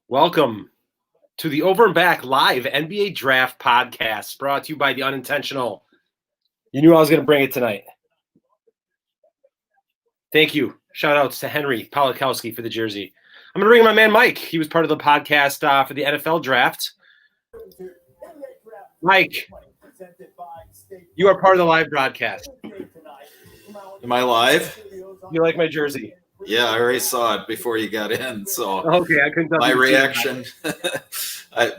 Welcome to the Over and Back live NBA Draft podcast brought to you by the Unintentional. You knew I was going to bring it tonight. Thank you. Shout outs to Henry Polakowski for the jersey. I'm going to bring my man Mike. He was part of the podcast for the NFL draft. Mike, you are part of the live broadcast. Am I live? You like my jersey? Yeah, I already saw it before you got in. So okay, I couldn't tell my reaction.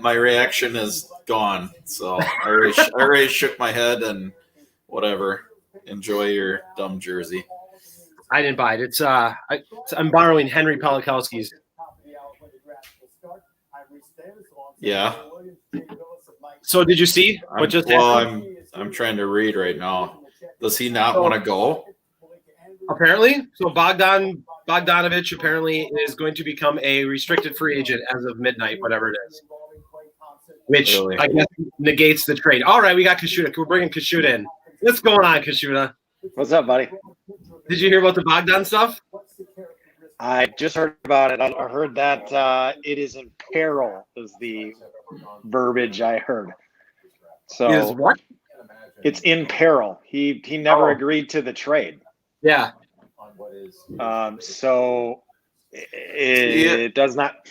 My reaction is gone. So I already shook my head and whatever. Enjoy your dumb jersey. I didn't buy it. I'm borrowing Henry Polakowski's. Yeah. So did you see what just happened? I'm trying to read right now. Does he not want to go? Apparently. So Bogdanovich apparently is going to become a restricted free agent as of midnight, whatever it is. Which really? I guess negates the trade. All right, we got Kashuta. We're bringing Kashuta in. What's going on, Kashuta? What's up, buddy? Did you hear about the Bogdan stuff? I just heard about it. I heard that it is in peril is the verbiage I heard. So is what? It's in peril. He never agreed to the trade. Yeah. So it does not.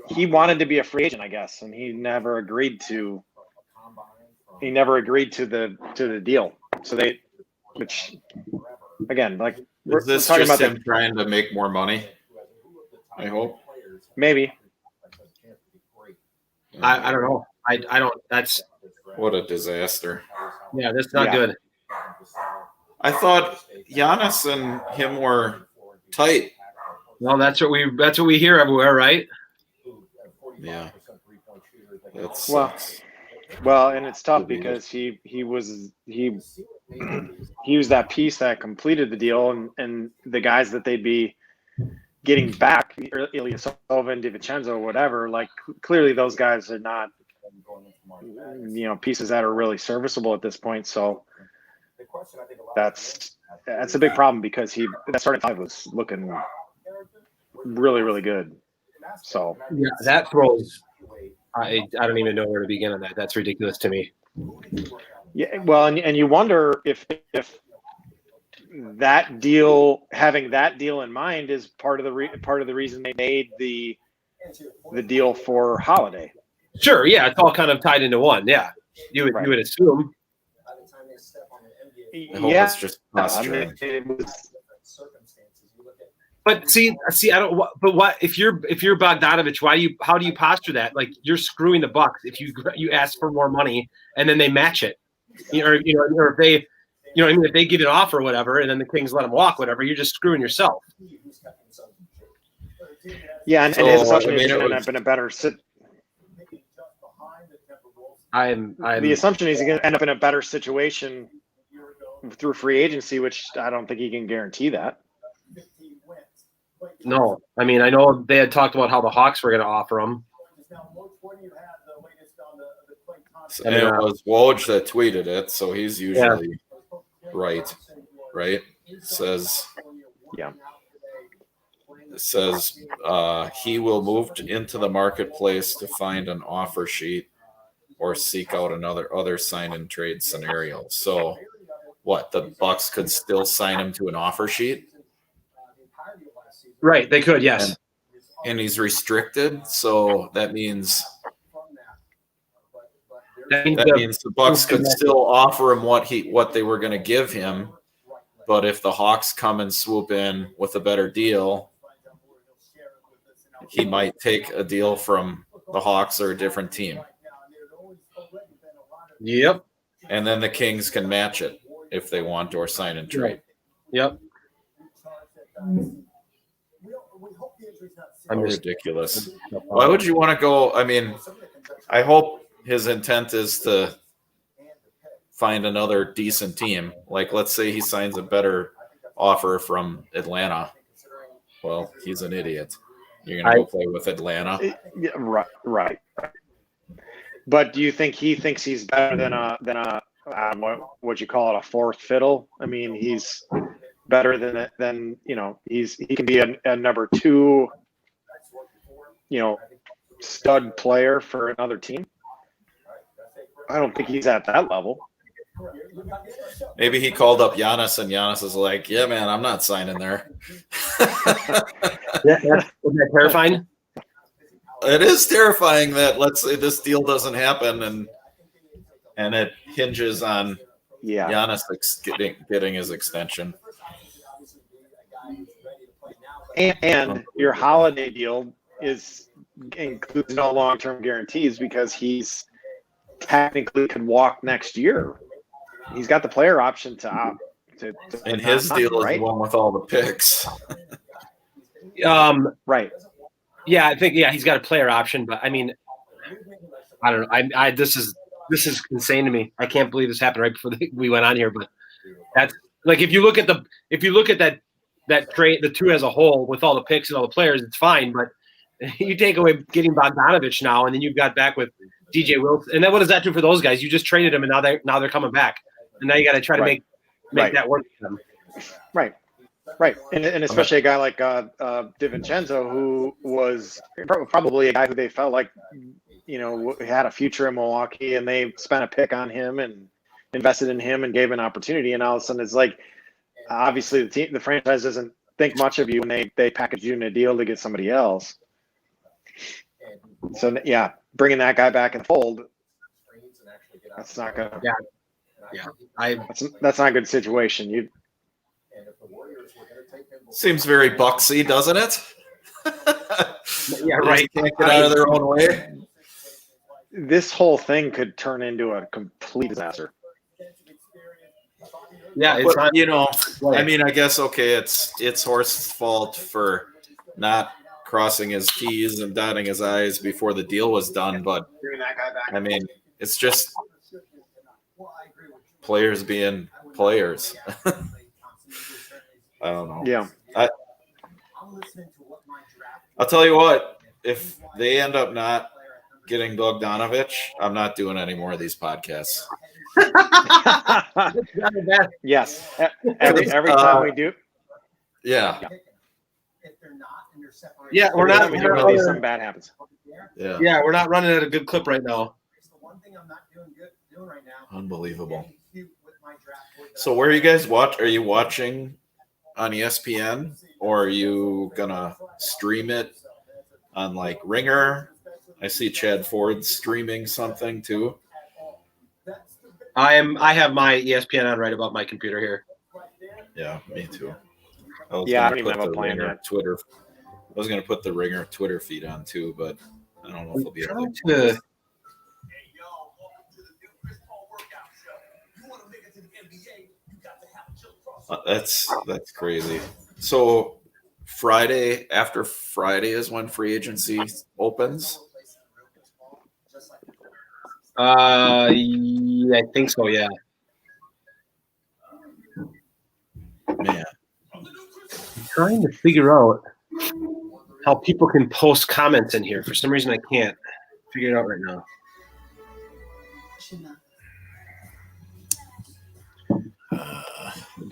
He wanted to be a free agent, I guess, and he never agreed to. He never agreed to the deal. So which again, like is this talking just about him trying to make more money? I hope. Maybe. I don't know. I don't. That's what a disaster. Yeah, that's not good. I thought Giannis and him were tight. Well, that's what we hear everywhere, right? Yeah. That's well, and it's tough because he was that piece that completed the deal, and the guys that they'd be getting back, Ilyasova and DiVincenzo or whatever, like clearly those guys are not, pieces that are really serviceable at this point. So that's a big problem because that starting five was looking really, really good. So yeah, that throws. I don't even know where to begin on that. That's ridiculous to me. Yeah, well, and you wonder if that deal, having that deal in mind, is part of the reason they made the deal for Holiday. Sure, yeah, it's all kind of tied into one. Yeah, you would assume. Yeah, it's just posturing. But see, I don't. But what if you're Bogdanovich? How do you posture that? Like you're screwing the Bucks if you ask for more money and then they match it, or if they, if they give an offer or whatever, and then the Kings let them walk, whatever, you're just screwing yourself. Yeah, and his assumption is going to end up in a better the assumption is he's going to end up in a better situation through free agency, which I don't think he can guarantee that. No, I mean, I know they had talked about how the Hawks were going to offer him. And it was Woj that tweeted it, so he's usually right? It says he will move into the marketplace to find an offer sheet or seek out other sign and trade scenario. So what, the Bucks could still sign him to an offer sheet? Right, they could, yes. And he's restricted, so that means the Bucks could still offer him what they were going to give him, but if the Hawks come and swoop in with a better deal, he might take a deal from the Hawks or a different team. Yep. And then the Kings can match it if they want or sign and trade. Yep. Ridiculous. Why would you want to go? I mean, I hope his intent is to find another decent team. Like, let's say he signs a better offer from Atlanta. Well, he's an idiot. You're going to go play with Atlanta. Yeah, right. But do you think he thinks he's better than a what you call it, a fourth fiddle? I mean, he's better than he can be a number two, stud player for another team. I don't think he's at that level. Maybe he called up Giannis, and Giannis is like, "Yeah, man, I'm not signing there." Isn't that terrifying? It is terrifying that, let's say, this deal doesn't happen, and it hinges on Giannis getting his extension. And your Holiday deal includes no long-term guarantees because he's technically could walk next year. He's got the player option to opt. And his deal is the one with all the picks. Right. Yeah, I think he's got a player option, but I mean, I don't know. This is insane to me. I can't believe this happened right before we went on here. But that's like if you look at that trade, the two as a whole, with all the picks and all the players, it's fine. But you take away getting Bogdanovich now, and then you've got back with DJ Wilson, and then what does that do for those guys? You just traded them, and now they're coming back, and now you got to try to make that work for them. Right, and especially a guy like DiVincenzo, who was probably a guy who they felt like, had a future in Milwaukee, and they spent a pick on him and invested in him and gave an opportunity, and all of a sudden it's like, obviously the franchise doesn't think much of you when they package you in a deal to get somebody else. So yeah, bringing that guy back in the fold, that's not gonna. That's not a good situation. Seems very Bucksy, doesn't it? Yeah, right. Can't get out of their own way. This whole thing could turn into a complete disaster. Yeah, I mean, I guess it's Horst's fault for not crossing his T's and dotting his I's before the deal was done, but I mean, it's just players being players. I don't know. Yeah. I'll tell you what, if they end up not getting Bogdanovich, I'm not doing any more of these podcasts. Yes. Every time we do. Yeah. Yeah, we're not. Something bad happens. Yeah, we're not running at a good clip right now. Unbelievable. So where are you guys Are you watching on ESPN, or are you gonna stream it on like Ringer? I see Chad Ford streaming something too. I have my ESPN on right above my computer here. Yeah, me too. I don't even have a plan yet. Twitter. I was gonna put the Ringer Twitter feed on too, but I don't know if it'll be able to. That's crazy. So after Friday is when free agency opens? I think so, yeah. Man. I'm trying to figure out how people can post comments in here. For some reason I can't figure it out right now.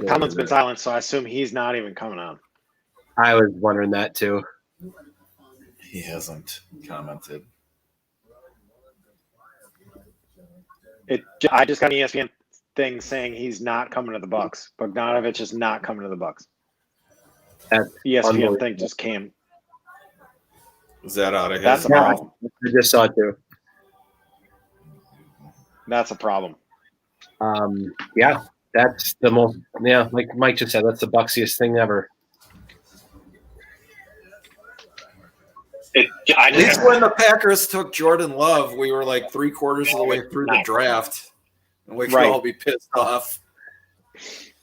Colin's been silent, so I assume he's not even coming on. I was wondering that too. He hasn't commented. I just got an ESPN thing saying he's not coming to the Bucks. Bogdanovich is not coming to the Bucks. That's ESPN thing just came. Is that out of his? That's a problem. I just saw it too. That's a problem. Yeah, that's the most. Yeah, like Mike just said, that's the Bucksiest thing ever. At least when the Packers took Jordan Love, we were like 3/4 of the way through the draft, and we could all be pissed off.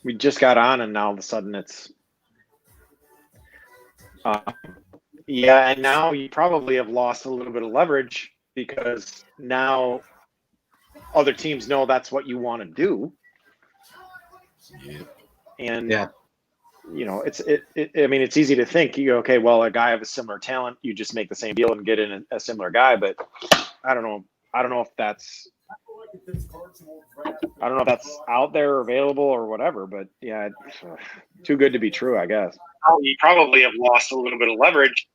We just got on, and now all of a sudden it's. And now you probably have lost a little bit of leverage because now other teams know that's what you want to do. Yep. And it's easy to think, okay, well, a guy of a similar talent, you just make the same deal and get in a similar guy, but I don't know if that's out there or available or whatever, but yeah, too good to be true, I guess. You probably have lost a little bit of leverage.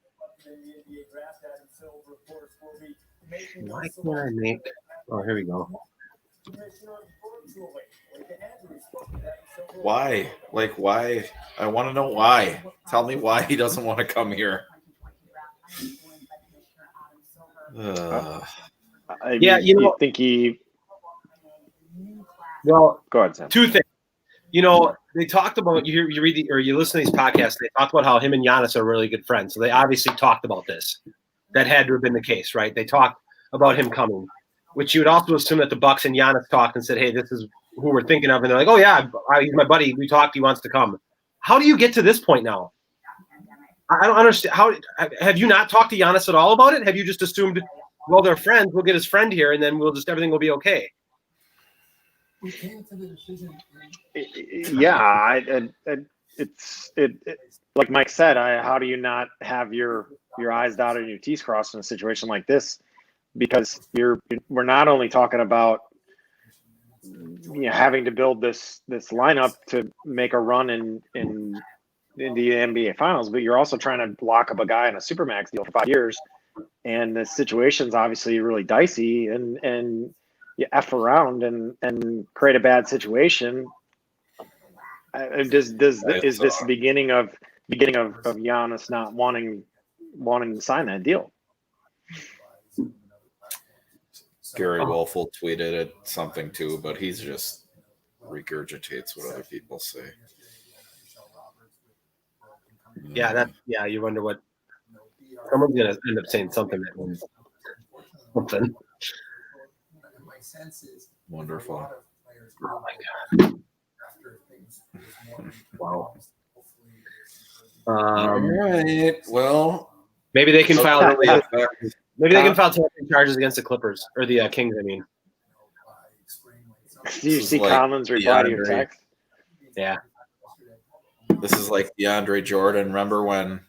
Why can't I make? Oh, here we go. Why? Like, why? I want to know why. Tell me why he doesn't want to come here. Yeah, you think he? Well, Go ahead, Sam. two things. They talked about you read or you listen to these podcasts. They talked about how him and Giannis are really good friends. So they obviously talked about this. That had to have been the case, right? They talked about him coming, which you would also assume that the Bucks and Giannis talked and said, "Hey, this is who we're thinking of," and they're like, "Oh yeah, he's my buddy. We talked. He wants to come." How do you get to this point now? I don't understand. How have you not talked to Giannis at all about it? Have you just assumed, well, they're friends. We'll get his friend here, and then everything will be okay? Yeah, it's like Mike said. How do you not have your eyes dotted and your T's crossed in a situation like this? Because we're not only talking about having to build this lineup to make a run in the NBA Finals, but you're also trying to lock up a guy in a supermax deal for 5 years, and the situation's obviously really dicey, and you F around and create a bad situation. Is this the beginning of Giannis not wanting to sign that deal? Gary Wolfel tweeted it something too, but he's just regurgitates what other people say. Yeah, you wonder what someone's gonna end up saying something that means something. Wonderful. Oh my god. Wow. All right. Well, maybe they can file. Maybe they can file tampering charges against the Clippers or the Kings. I mean, do you see Conlon's reply to your text? Yeah. This is like DeAndre Jordan. Remember when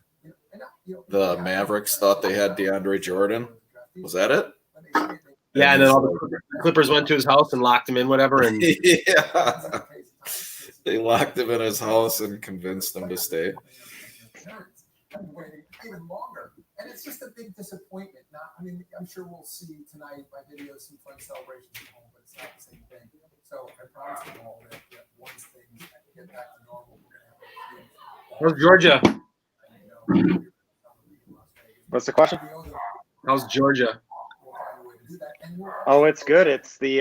the Mavericks thought they had DeAndre Jordan? Was that it? Yeah, and then all the Clippers went to his house and locked him in, whatever. And yeah, they locked him in his house and convinced him to stay. Waiting even longer, and it's just a big disappointment. I'm sure we'll see tonight by video some fun celebrations at home, but it's not the same thing. So I promise them all that once things get back to normal, we're gonna have how's Georgia? What's the question? How's Georgia? Oh, it's good. It's the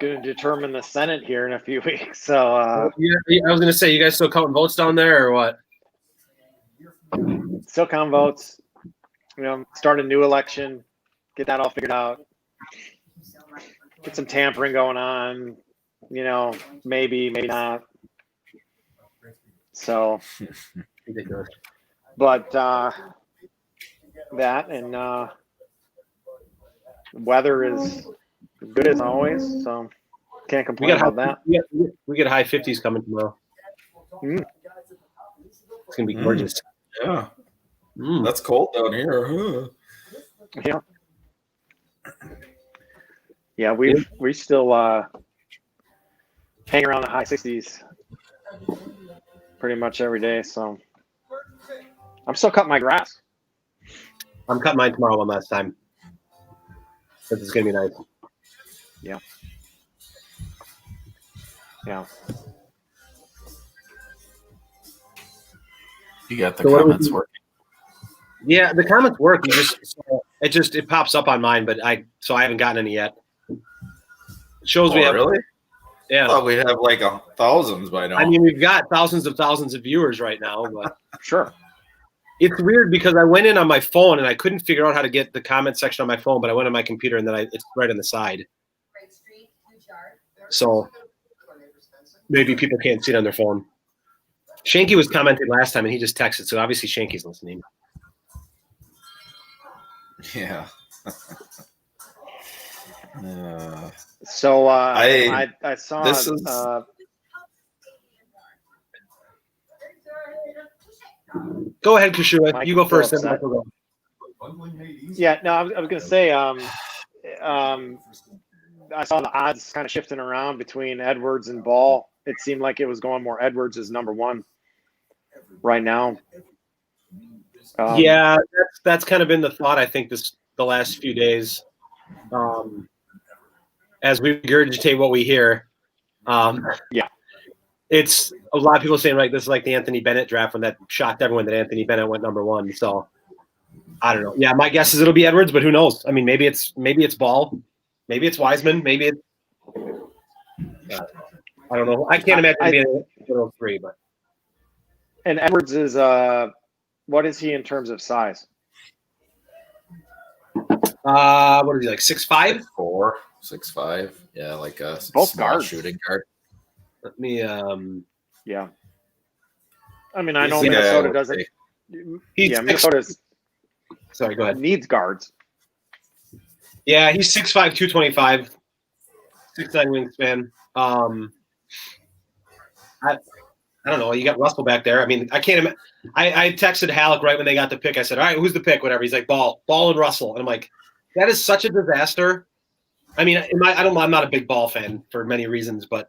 going to determine the Senate here in a few weeks. So I was going to say, you guys still counting votes down there or what? Still count votes. Start a new election, get that all figured out. Get some tampering going on. Maybe not. So, but that and weather is good as always, so can't complain about that. We get high 50s coming tomorrow. It's gonna be gorgeous. Yeah, that's cold down here. Huh? Yeah, we still hang around the high 60s pretty much every day. So I'm still cutting my grass. I'm cutting mine tomorrow one last time. This is gonna be nice. Yeah. You got the comments working. Yeah, the comments work. It pops up on mine, but I haven't gotten any yet. It shows we have. Really? Yeah. I thought we'd have like thousands by now. I mean, we've got thousands of viewers right now, but sure. It's weird because I went in on my phone and I couldn't figure out how to get the comment section on my phone, but I went on my computer and then it's right on the side. So maybe people can't see it on their phone. Shanky was commenting last time and he just texted, so obviously Shanky's listening. Yeah. So I saw this is go ahead, Kashua. You go first. Yeah, no, I was going to say I saw the odds kind of shifting around between Edwards and Ball. It seemed like it was going more Edwards as number one right now. Yeah, that's kind of been the thought. I think the last few days, as we regurgitate what we hear. Yeah. It's a lot of people saying like this is like the Anthony Bennett draft when that shocked everyone that Anthony Bennett went number 1. So I don't know. Yeah, my guess is it'll be Edwards, but who knows? I mean, maybe it's Ball, maybe it's Wiseman, maybe it's I don't know. I can't imagine it being a 3, but. And Edwards is what is he in terms of size? What is he, like 6'5"? 6'4", 6'5". Yeah, like a Both small guards. shooting guard. Let me Yeah. I mean, I know He's the guy I Minnesota would doesn't. say. Yeah, Minnesota sorry, go ahead. needs guards. Yeah, he's 6'5", 225, 6'9" wingspan. I don't know. You got Russell back there. I mean, I can't imagine. I texted Halleck right when they got the pick. I said, all right, who's the pick? Whatever. He's like, Ball and Russell. And I'm like, that is such a disaster. I mean, I'm not a big Ball fan for many reasons, but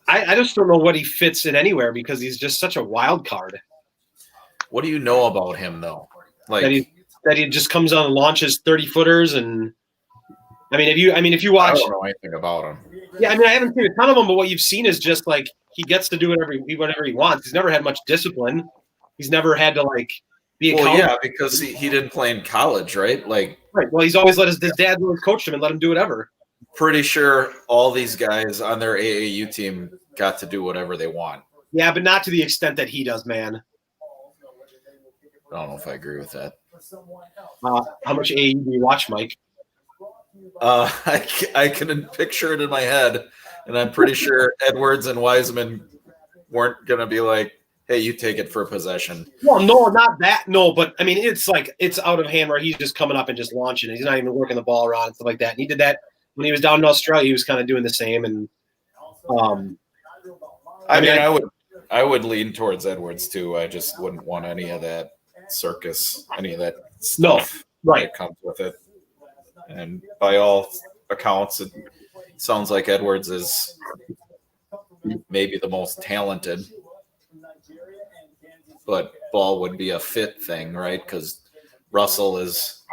I just don't know what he fits in anywhere because he's just such a wild card. What do you know about him, though? Like that he just comes on and launches 30-footers, and if you watch, I don't know anything about him. Yeah, I mean, I haven't seen a ton of them, but what you've seen is just like he gets to do whatever he wants. He's never had much discipline. He's never had to like be a because he didn't play in college, right? Like, right. Well, he's always let his dad always coached him and let him do whatever. Pretty sure all these guys on their AAU team got to do whatever they want. Yeah, but not to the extent that he does, man. I don't know if I agree with that. How much AAU do you watch, Mike? I can picture it in my head, and I'm pretty sure Edwards and Wiseman weren't going to be like, hey, you take it for possession. Well, no, not that. No, but I mean, it's like it's out of hand where he's just coming up and just launching. He's not even working the ball around and stuff like that. And he did that when he was down in Australia. He was kind of doing the same. And I would lean towards Edwards too. I just wouldn't want any of that circus, any of that stuff that comes with it. And by all accounts, it sounds like Edwards is maybe the most talented, but Ball would be a fit thing, right? Because Russell is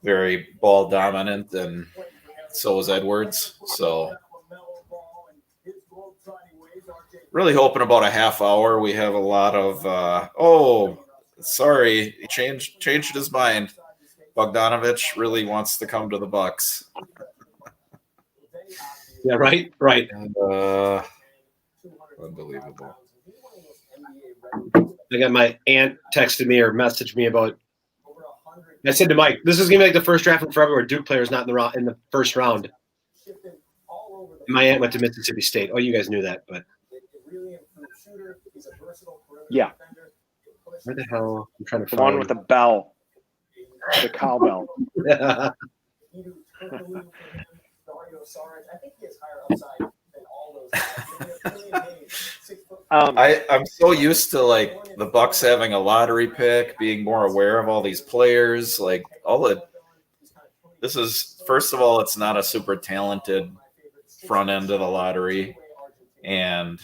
very ball dominant, and so is Edwards. So really hoping about a half hour. We have a lot of sorry, he changed his mind. Bogdanovich really wants to come to the Bucks. Yeah, right. And, unbelievable. I got my aunt texted me or messaged me about. I said to Mike, "This is gonna be like the first draft in forever where Duke players not in the first round." And my aunt went to Mississippi State. Oh, you guys knew that, but yeah. Where the hell? I'm trying to find the one with the bell, the cowbell. I'm so used to like the Bucks having a lottery pick, being more aware of all these players. Like this is, first of all, it's not a super talented front end of the lottery, and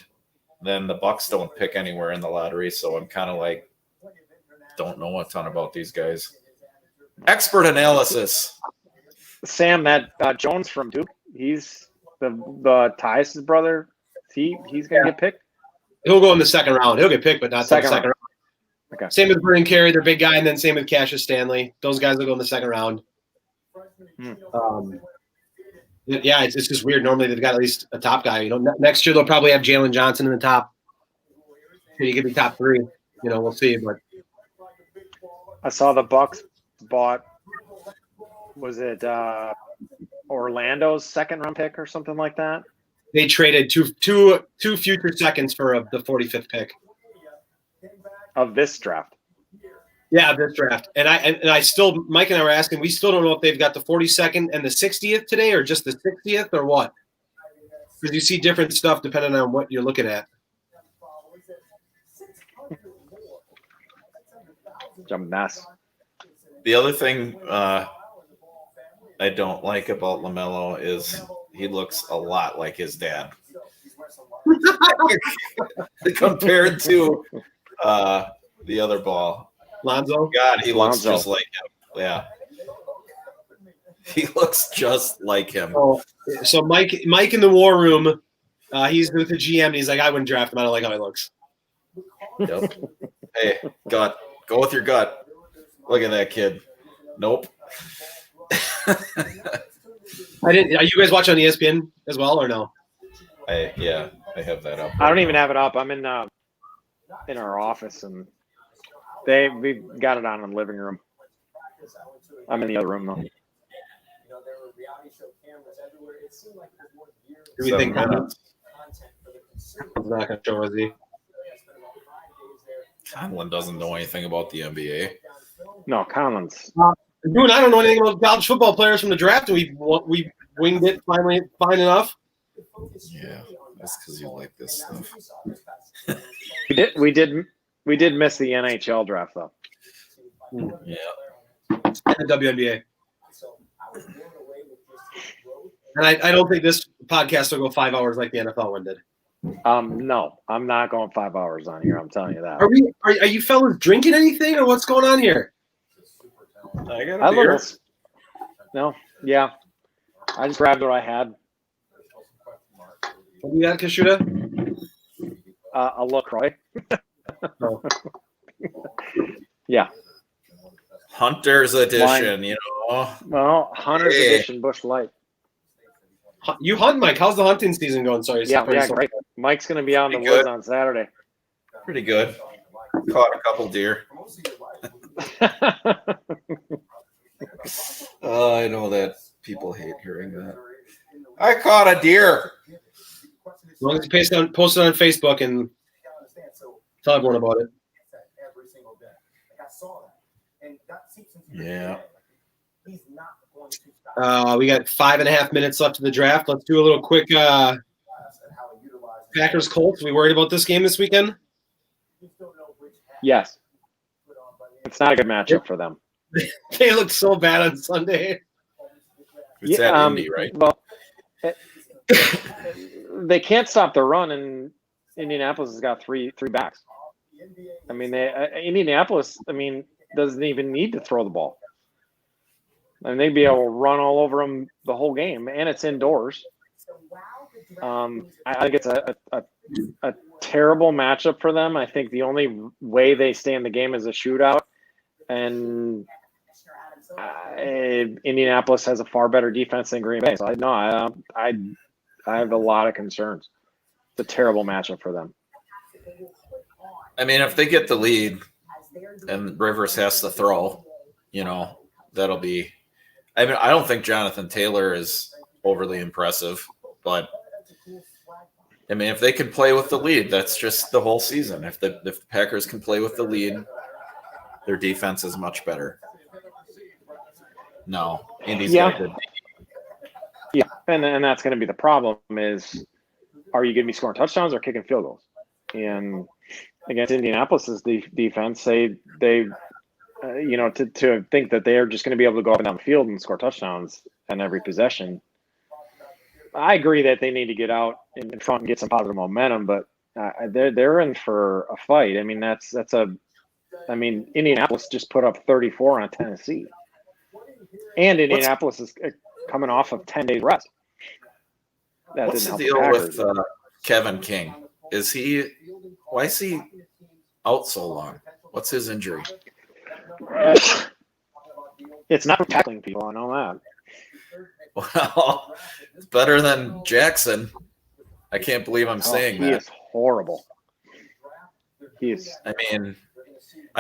then the Bucks don't pick anywhere in the lottery, so I'm kind of like don't know a ton about these guys. Expert analysis. Sam, that Jones from Duke, he's the Tyus' brother. He's gonna get picked. He'll go in the second round. He'll get picked, but not the second round. Okay. Same with Vernon Carey, their big guy, and then same with Cassius Stanley. Those guys will go in the second round. Yeah, it's just weird. Normally they've got at least a top guy. Next year they'll probably have Jalen Johnson in the top. He could be top 3. We'll see. But I saw the Bucks bought. Was it Orlando's second round pick or something like that? They traded two future seconds for the 45th pick of this draft. Yeah, this draft. And I still, Mike and I were asking, we still don't know if they've got the 42nd and the 60th today or just the 60th or what. Because you see different stuff depending on what you're looking at. It's a mess. The other thing I don't like about LaMelo is he looks a lot like his dad. Compared to the other ball. Lonzo. God, he looks Lonzo. just like him. Yeah. He looks just like him. So Mike in the war room, he's with the GM, and he's like, I wouldn't draft him. I don't like how he looks. Yep. Hey, gut. Go with your gut. Look at that kid. Nope. Are you guys watching on ESPN as well, or no? I have that up. I don't even have it up. I'm in our office, and we got it on in the living room. I'm in the other room though. Do we think Conlon's not going to show, is he? Conlon doesn't know anything about the NBA. No, Collins. Dude, I don't know anything about college football players from the draft. We winged it finally fine enough. Yeah, that's because you like this stuff. We did miss the NHL draft though. Yeah. And the WNBA. And I don't think this podcast will go 5 hours like the NFL one did. No, I'm not going 5 hours on here. I'm telling you that. Are you fellas drinking anything, or what's going on here? I got a beer. No, yeah. I just grabbed what I had. What do you got, Kashuda? A LaCroix. Oh. Yeah. Hunter's edition, you know. Well, Hunter's edition Busch Light. You hunt, Mike. How's the hunting season going? Sorry. Yeah, great. Mike's going to be out in the woods on Saturday. Pretty good. Caught a couple deer. I know that people hate hearing that. I caught a deer. As long as you post it on Facebook and tell everyone about it. Yeah. We got 5.5 minutes left of the draft. Let's do a little quick Packers Colts. We worried about this game this weekend? Yes. It's not a good matchup for them. They looked so bad on Sunday. It's at Indy, right? Well, they can't stop the run, and Indianapolis has got three backs. I mean, Indianapolis, doesn't even need to throw the ball. And they'd be able to run all over them the whole game, and it's indoors. I think it's a terrible matchup for them. I think the only way they stay in the game is a shootout, and Indianapolis has a far better defense than Green Bay. So I have a lot of concerns. It's a terrible matchup for them. I mean, if they get the lead and Rivers has to throw, that'll be. I mean, I don't think Jonathan Taylor is overly impressive, but I mean, if they can play with the lead, that's just the whole season. If the Packers can play with the lead, their defense is much better. No, Indy's got a good team. Yeah, and that's going to be the problem is, are you going to be scoring touchdowns or kicking field goals? And against Indianapolis's defense, they to think that they are just going to be able to go up and down the field and score touchdowns in every possession. I agree that they need to get out in front and get some positive momentum, but they're in for a fight. I mean, Indianapolis just put up 34 on Tennessee, and Indianapolis is coming off of 10 days rest. What's the deal with Kevin King? Why is he out so long? What's his injury? It's not from tackling people. I know that. Well, it's better than Jackson. I can't believe I'm saying that. He is horrible. I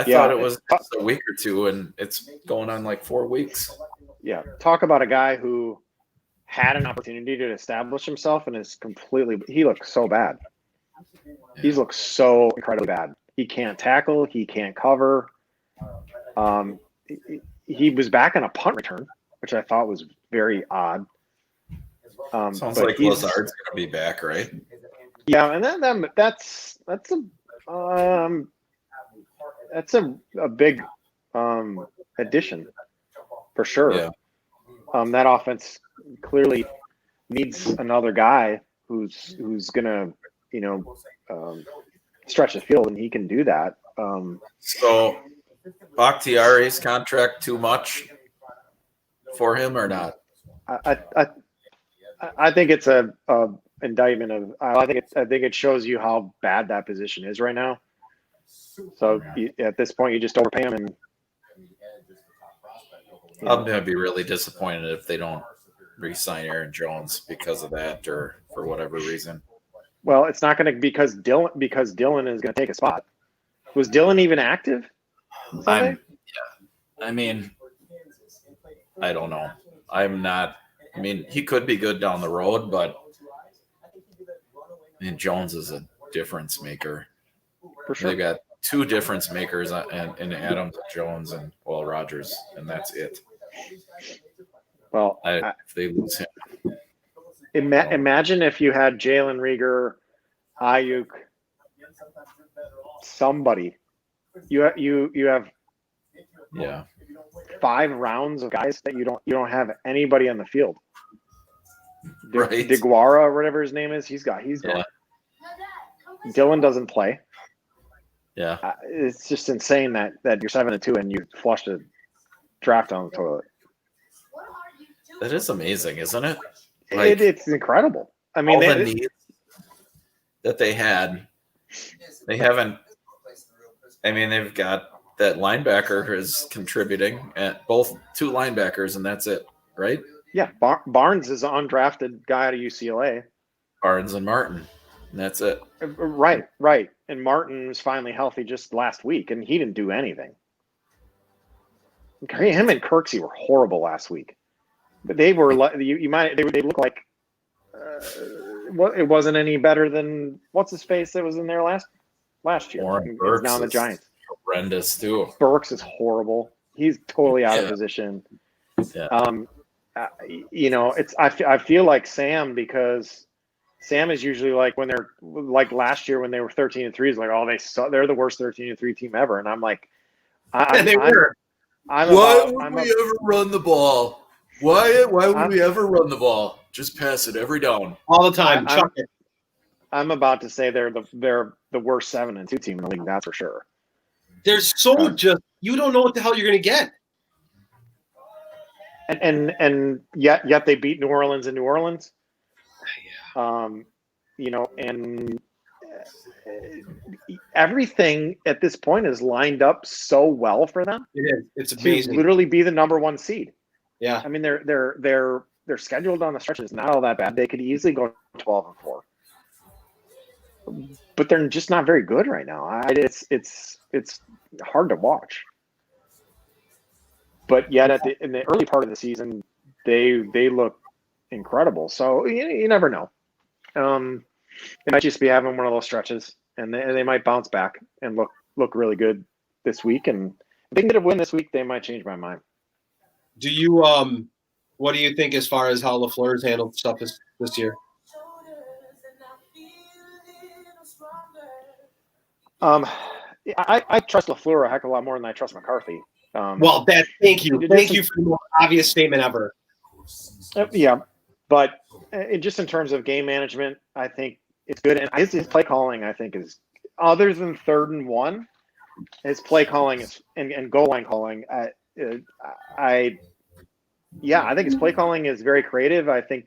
thought it was just a week or two, and it's going on like 4 weeks. Yeah. Talk about a guy who had an opportunity to establish himself and he looks so bad. Yeah. He's looked so incredibly bad. He can't tackle. He can't cover. He was back on a punt return, which I thought was very odd. Sounds like Lazard's going to be back, right? Yeah, and then that's a big addition for sure. Yeah. That offense clearly needs another guy who's going to stretch the field, and he can do that. So Bakhtiari's contract too much for him or not? I think it's a indictment of. I think it shows you how bad that position is right now. So at this point, you just overpay him, and I'm gonna be really disappointed if they don't re-sign Aaron Jones because of that or for whatever reason. Well, it's not going to because Dylan is going to take a spot. Was Dylan even active Sunday? I mean, I don't know. I'm not. I mean, he could be good down the road, but I mean, Jones is a difference maker. For sure. They got two difference makers in Adams and Jones and Rodgers, and that's it. Well, if they lose him, imagine if you had Jalen Reagor, Ayuk, somebody. You have 5 rounds of guys that you don't have anybody on the field. Right. DeGuara or whatever his name is, he's gone. Dylan doesn't play. Yeah, it's just insane that you're 7-2 and you flushed a draft down the toilet. That is amazing, isn't it? It's incredible. I mean, all the needs that they had, they haven't. I mean, they've got that linebacker who is contributing at both 2 linebackers, and that's it, right? Yeah, Barnes is an undrafted guy out of UCLA. Barnes and Martin, and that's it. Right. And Martin was finally healthy just last week, and he didn't do anything. Him and Kirksey were horrible last week. But they were they look like it wasn't any better than what's his face that was in there last year. Warren Burks now the Giants. Horrendous too. Burks is horrible. He's totally out of position. Yeah. I feel like Sam, because Sam is usually like when they're like last year when they were 13-3, is like, oh, they're the worst 13-3 team ever, and I'm like, they were. Why would we ever run the ball? Why would we ever run the ball? Just pass it every down, all the time. Chuck it. I'm about to say they're the worst 7-2 team in the league. That's for sure. There's you don't know what the hell you're going to get. And yet they beat New Orleans in New Orleans. And everything at this point is lined up so well for them. It is. It's amazing. To literally be the number 1 seed. Yeah. I mean, they're scheduled on the stretch is not all that bad. They could easily go 12-4, but they're just not very good right now. It's hard to watch. But yet, in the early part of the season, they look incredible. So you never know. They might just be having one of those stretches, and they might bounce back and look really good this week. And if they can get a win this week, they might change my mind. Do you what do you think as far as how LaFleur's handled stuff this year? I trust LaFleur a heck of a lot more than I trust McCarthy. Thank you for the most obvious statement ever. Yeah, but just in terms of game management, I think it's good. And his play calling, I think, is other than 3rd and 1, his play calling is and goal line calling. I think his play calling is very creative. I think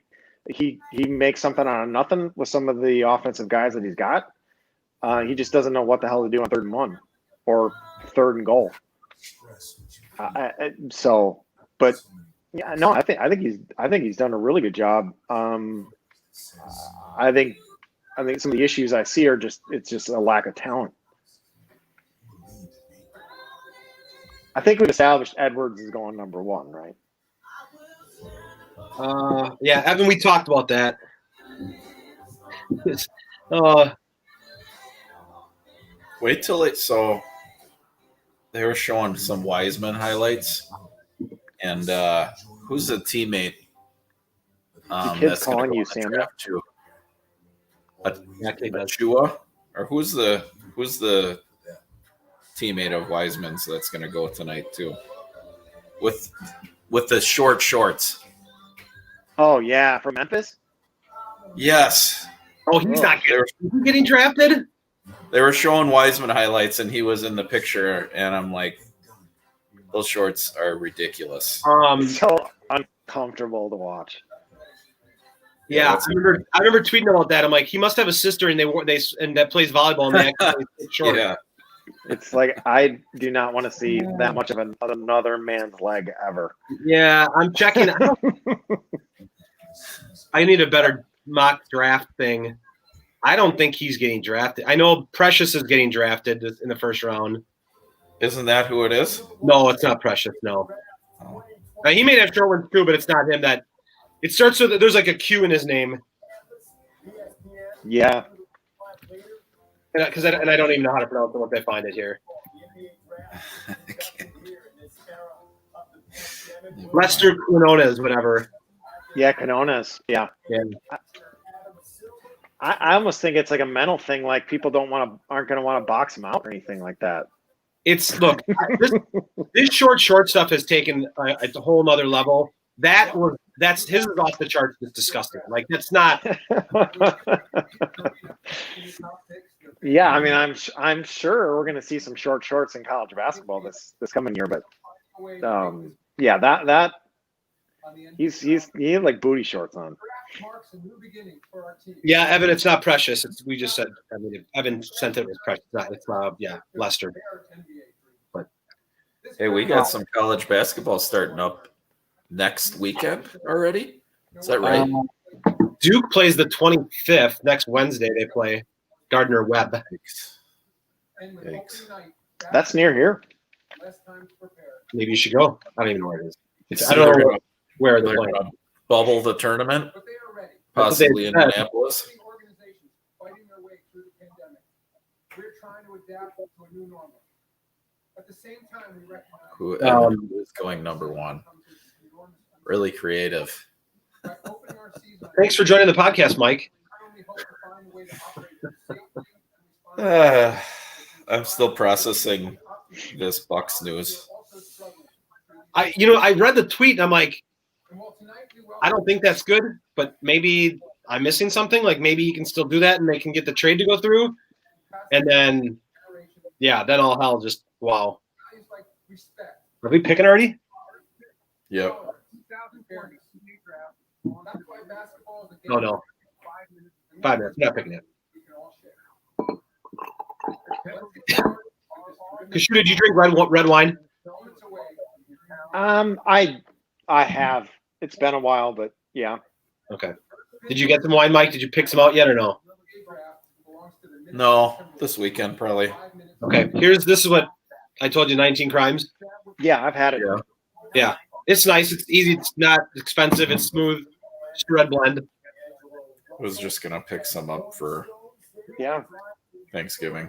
he makes something out of nothing with some of the offensive guys that he's got. He just doesn't know what the hell to do on 3rd and 1 or 3rd and goal. I think he's done a really good job. I think some of the issues I see are just a lack of talent. I think we've established Edwards is going number 1, right? Yeah, Evan, we talked about that. Wait till so they were showing some Wiseman highlights, and who's the teammate? The kid's calling you, Samuel. Achua, or who's the teammate of Wiseman's that's going to go tonight too, with the short shorts. Oh yeah, from Memphis. Yes. Oh, he's not getting drafted. They were showing Wiseman highlights, and he was in the picture, and I'm like, those shorts are ridiculous. It's so uncomfortable to watch. Yeah, I remember tweeting about that. I'm like, he must have a sister, and that plays volleyball, and they actually short. Yeah. It's like I do not want to see that much of another man's leg ever. Yeah, I'm checking. I need a better mock draft thing. I don't think he's getting drafted. I know Precious is getting drafted in the first round. Isn't that who it is? No, it's not Precious. No. Now, he may have short ones too, but it's not him. That it starts with there's like a Q in his name. Yeah. And I don't even know how to pronounce it once I find it here. Lester Quinones, whatever. Yeah, Canonas. Yeah. I almost think it's like a mental thing. Like people aren't going to want to box him out or anything like that. It's this short stuff has taken a whole nother level. That's his is off the charts. It's disgusting. Like that's not. Yeah, I mean, I'm sure we're going to see some short shorts in college basketball this coming year, but yeah, that he had like booty shorts on. Yeah, Evan, it's not Precious. We just said. I mean, Evan sent it as Precious. It's Lester. But hey, we got some college basketball starting up next weekend already. Is that right? Duke plays the 25th next Wednesday. They play Gardner Webb. Thanks. That's near here. Maybe you should go. I don't even know where it is. I don't know where they're playing. Bubble the tournament, possibly in Minneapolis. We're trying to adapt to a new normal. At the same time, we recognize Who is going number one? Really creative. Thanks for joining the podcast, Mike. I'm still processing this Bucks news. I read the tweet and I'm like, I don't think that's good, but maybe I'm missing something. Like maybe he can still do that and they can get the trade to go through. And then, then all hell just, wow. Are we picking already? Yep. No. 5 minutes. We're not picking it. Kashu, did you drink red wine? I have. It's been a while, but yeah. Okay. Did you get some wine, Mike? Did you pick some out yet or no? No, this weekend probably. Okay. This is what I told you, 19 Crimes. Yeah, I've had it. Yeah. It's nice. It's easy. It's not expensive. It's smooth. Just red blend. I was just gonna pick some up for Thanksgiving.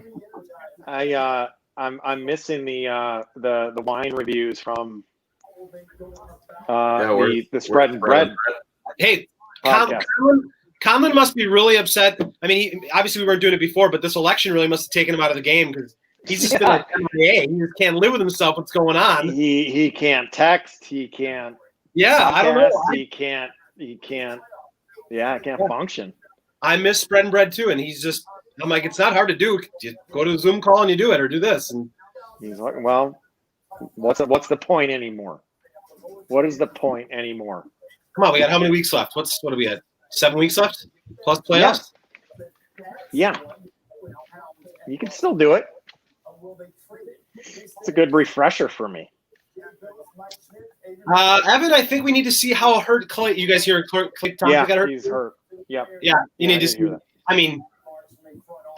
I'm missing the wine reviews from the Spread and Bread. Hey, podcast. Conlon must be really upset. I mean, obviously we weren't doing it before, but this election really must have taken him out of the game because he's just been like MIA. He just can't live with himself. What's going on? He can't text. He can't. Yeah, I don't know. He can't. Yeah, I can't function. I miss Spread and Bread too, and he's just. I'm like, it's not hard to do. You go to a Zoom call and you do it, or do this. And he's like, well, what's the point anymore? What is the point anymore? Come on, we got how many weeks left? What are we at? 7 weeks left plus playoffs. Yeah, you can still do it. It's a good refresher for me. Evan, I think we need to see how hurt Clay. You guys hear Clay Thompson got hurt? He's hurt. Yep. Yeah, you need to see. I mean,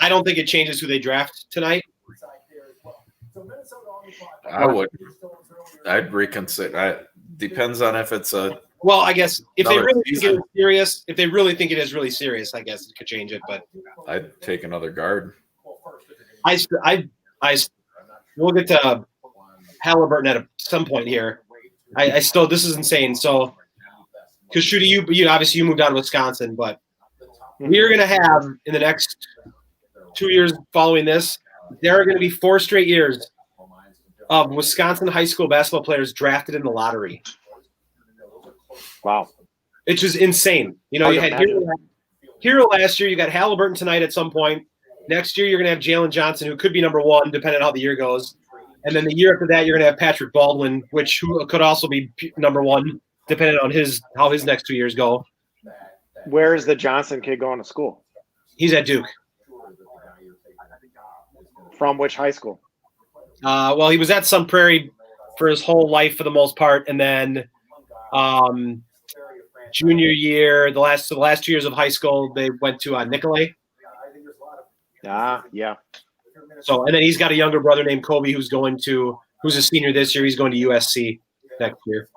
I don't think it changes who they draft tonight. I'd reconsider. Depends on if it's a. Well, I guess if they really think it is serious, if they really think it is really serious, I guess it could change it. But I'd take another guard. We'll get to Halliburton at some point here. I still, this is insane. So, because Shooty, you obviously you moved out of Wisconsin, but we are going to have in the next 2 years following this, there are going to be 4 straight years of Wisconsin high school basketball players drafted in the lottery. Wow. It's just insane. You know, you had Hero last year. You got Halliburton tonight at some point. Next year, you're going to have Jalen Johnson, who could be number 1, depending on how the year goes. And then the year after that, you're going to have Patrick Baldwin, who could also be number 1, depending on how his next 2 years go. Where is the Johnson kid going to school? He's at Duke. From which high school? Well, he was at Sun Prairie for his whole life for the most part, and then junior year, the last 2 years of high school, they went to Nicolay. Yeah. So, and then he's got a younger brother named Kobe who's a senior this year. He's going to USC next year.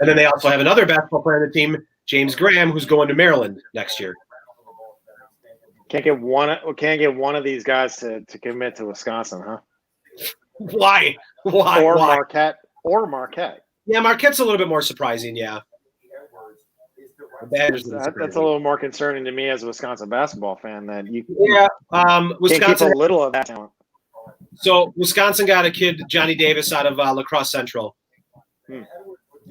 And then they also have another basketball player on the team, James Graham, who's going to Maryland next year. Can't get one of these guys to commit to Wisconsin, huh? Why? Why? Marquette. Yeah, Marquette's a little bit more surprising, yeah. That's a little more concerning to me as a Wisconsin basketball fan that you Wisconsin can't keep a little of that talent. So Wisconsin got a kid, Johnny Davis, out of La Crosse Central.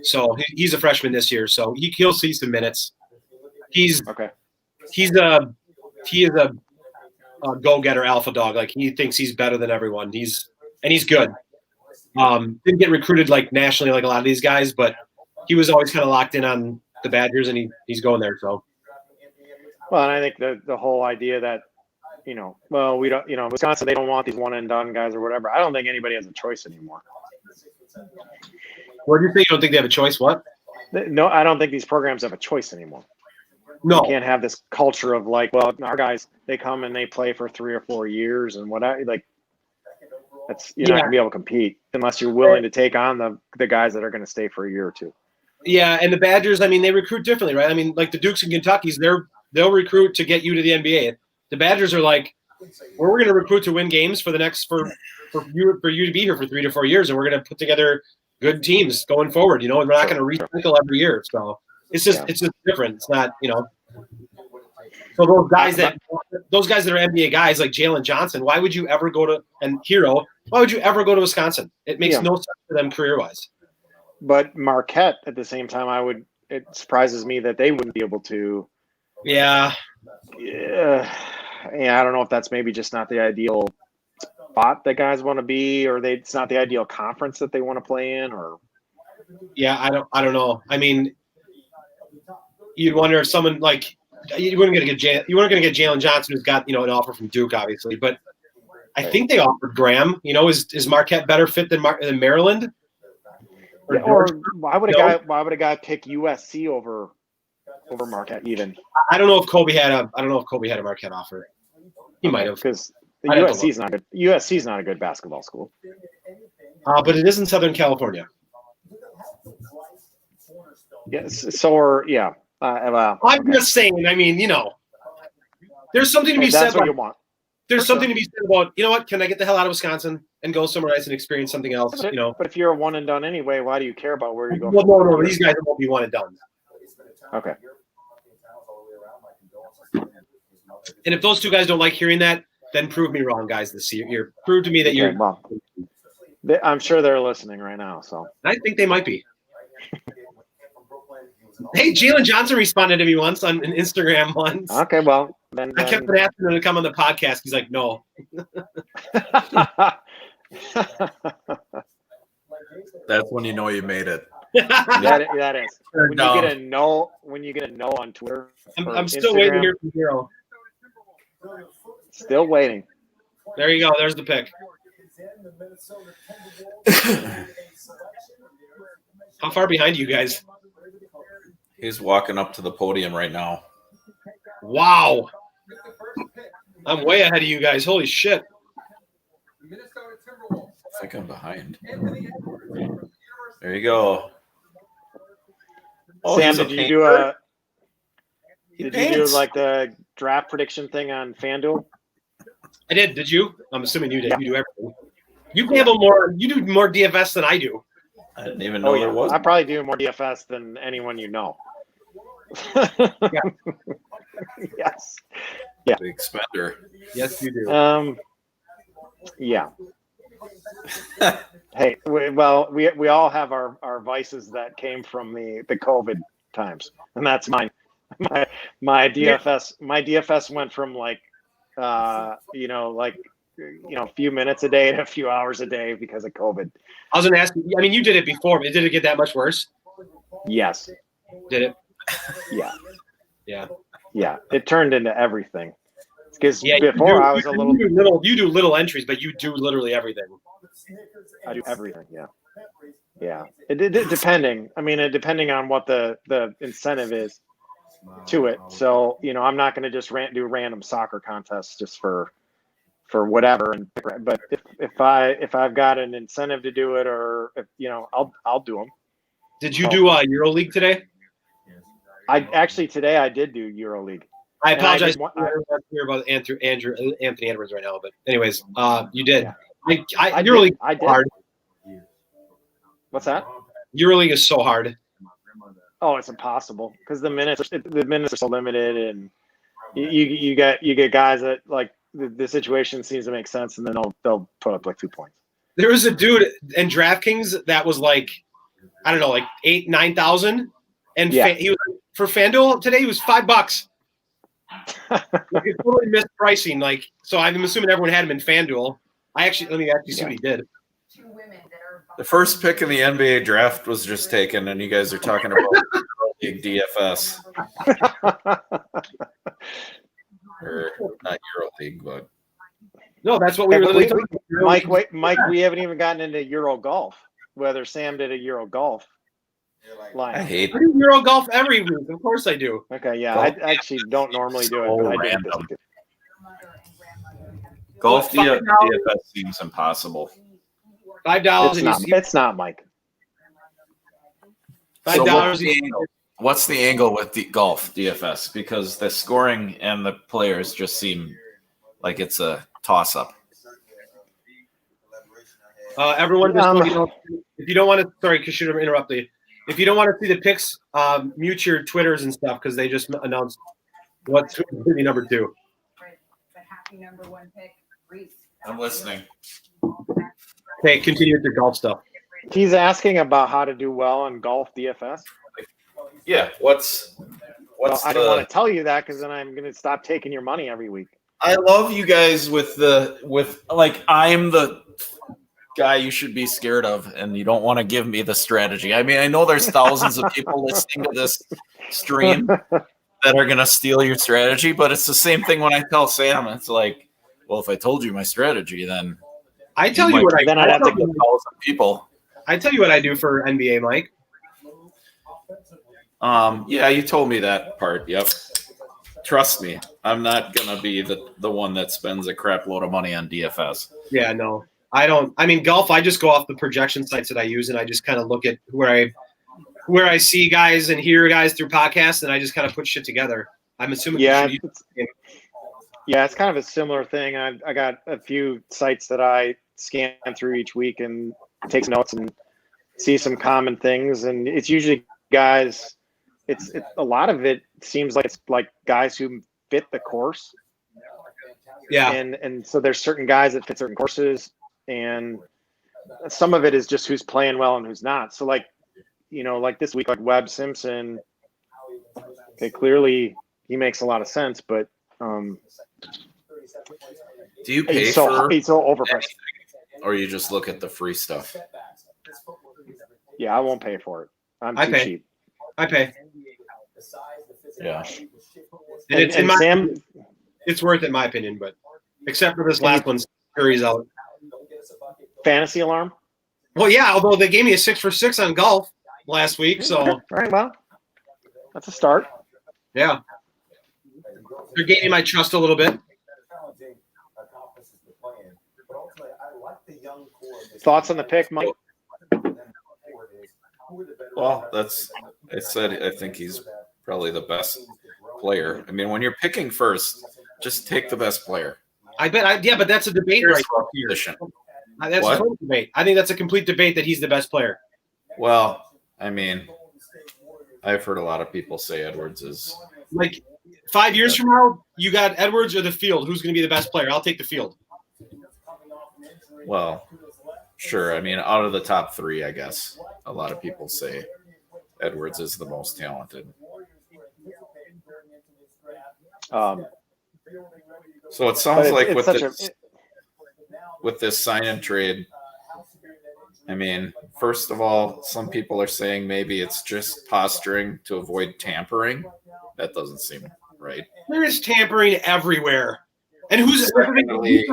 So he's a freshman this year, so he'll see some minutes. He is a go-getter alpha dog. Like, he thinks he's better than everyone. He's good. Didn't get recruited like nationally like a lot of these guys, but he was always kind of locked in on the Badgers, and he's going there. So, well, and I think the whole idea that we don't, Wisconsin, they don't want these one and done guys or whatever. I don't think anybody has a choice anymore. What do you think? You don't think they have a choice? What? No, I don't think these programs have a choice anymore. No, you can't have this culture of like, well, our guys, they come and they play for 3 or 4 years and whatever. Like, you're not gonna be able to compete unless you're willing to take on the guys that are going to stay for a year or two. Yeah, and the Badgers, I mean, they recruit differently, right? I mean, like the Dukes and Kentuckys, they'll recruit to get you to the NBA. The Badgers are like, we're going to recruit to win games for you to be here for 3 to 4 years, and we're going to put together good teams going forward, and we're not going to recycle every year. So it's just different. It's not, So those guys that are NBA guys like Jalen Johnson, why would you ever go to why would you ever go to Wisconsin? It makes no sense for them career-wise. But Marquette, at the same time, it surprises me that they wouldn't be able to. Yeah. I don't know if that's maybe just not the ideal spot that guys want to be, or it's not the ideal conference that they want to play in, or. Yeah, I don't know. I mean, you'd wonder if someone like you weren't going to get Jalen Johnson, who's got an offer from Duke, obviously, but I think they offered Graham. Is Marquette better fit than Maryland? Or why would a guy pick USC over Marquette even? I don't know if Kobe had a Marquette offer. He might have, because USC's not good. USC's not a good basketball school. But it is in Southern California. Yes. I'm just saying. I mean, there's something to be said. That's what you want. There's something to be said about, what? Can I get the hell out of Wisconsin and go somewhere else and experience something else? But if you're a one and done anyway, why do you care about where you go? Well, no, these guys won't be one and done. Okay. And if those two guys don't like hearing that, then prove me wrong, guys. This year, prove to me that you're. Well, I'm sure they're listening right now. So I think they might be. Hey, Jalen Johnson responded to me once on Instagram once. Okay, well, then I kept asking him to come on the podcast. He's like, no. That's when you know you made it. That is. When you get a no on Twitter. I'm still waiting to hear from Hero. Still waiting. There you go. There's the pick. How far behind are you guys? He's walking up to the podium right now. Wow. I'm way ahead of you guys. Holy shit. I think I'm behind. There you go. Oh, Sam, did you do like the draft prediction thing on FanDuel? I did. Did you? I'm assuming you did. Yeah. You do everything. You do more DFS than I do. I didn't even know there was. I probably do more DFS than anyone you know. Yes. Yeah. Big spender. Yes, you do. Yeah. Hey, we all have our vices that came from the COVID times, and that's mine. My DFS went from like a few minutes a day and a few hours a day because of COVID. I was going to ask you, I mean, you did it before, but did it get that much worse? Yes. Did it? Yeah. Yeah. Yeah. It turned into everything. Because Yeah, before I was you do little entries, but you do literally everything. I do everything. Yeah. Yeah. It depending. I mean, depending on what the incentive is to it. So, I'm not going to just do random soccer contests just for whatever. But if I've got an incentive to do it, or if, I'll do them. Did you do EuroLeague today? Today I did do EuroLeague. I apologize. I don't hear about Anthony Edwards right now, but anyways, you did. Yeah. EuroLeague I did. hard. What's that? EuroLeague is so hard. Oh, it's impossible because the minutes are so limited, and you get guys that like the situation seems to make sense, and then they'll put up like 2 points. There was a dude in DraftKings that was like, I don't know, like 8,000-9,000, and he was for FanDuel today. He was $5. It's totally missed pricing. Like, so I'm assuming everyone had him in FanDuel. Let me actually see what he did. The first pick in the NBA draft was just taken, and you guys are talking about League DFS. Or not EuroLeague, but no, that's what we were really talking about. Mike, we haven't even gotten into Euro Golf. Whether Sam did a Euro Golf line. I do Euro Golf every week. Of course I do. Okay, yeah, I actually don't normally do it, but I do this week. Golf DFS seems impossible. $5. It's not, Mike. $5. What's the angle with the golf DFS? Because the scoring and the players just seem like it's a toss-up. Everyone, if you don't want to, sorry, Kashida interrupted. If you don't want to see the picks, mute your Twitters and stuff because they just announced what's going to be number 2. But happy number 1 pick, Reese. I'm listening. Okay, continue with your golf stuff. He's asking about how to do well on golf DFS. Yeah, what's I don't want to tell you that because then I'm going to stop taking your money every week. I love you guys with I'm the guy you should be scared of, and you don't want to give me the strategy. I mean, I know there's thousands of people listening to this stream that are going to steal your strategy, but it's the same thing when I tell Sam. It's like, well, if I told you my strategy, then I tell you what I'd have to get 1,000 people. I tell you what I do for NBA, Mike. Yeah, you told me that part. Yep. Trust me, I'm not gonna be the one that spends a crap load of money on DFS. Yeah, no, I don't. I mean, golf. I just go off the projection sites that I use, and I just kind of look at where I see guys and hear guys through podcasts, and I just kind of put shit together. I'm assuming. Yeah, it's kind of a similar thing. I got a few sites that I scan through each week and take notes and see some common things, and it's usually guys. It's a lot of it seems like it's like guys who fit the course. Yeah. And so there's certain guys that fit certain courses, and some of it is just who's playing well and who's not. So like this week, like Webb Simpson, clearly he makes a lot of sense, but do you pay he's so overpriced, or you just look at the free stuff? Yeah, I won't pay for it. I'm too cheap. I pay. Yeah. And Sam, it's worth it in my opinion, but except for this last one, Curry's out. Fantasy alarm? Well, yeah, although they gave me a 6 for 6 on golf last week, so all right, well, that's a start. Yeah. They're gaining my trust a little bit. Thoughts on the pick, Mike? Well, I think he's probably the best player. I mean, when you're picking first, just take the best player. I bet. But that's a debate right here. That's a total debate. I think that's a complete debate that he's the best player. Well, I mean, I've heard a lot of people say Edwards is like 5 years from now. You got Edwards or the field. Who's going to be the best player? I'll take the field. Well, sure. I mean, out of the top 3, I guess a lot of people say Edwards is the most talented. So it sounds like it's with this sign and trade, I mean, first of all, some people are saying maybe it's just posturing to avoid tampering. That doesn't seem right. There is tampering everywhere. And who's Secondly,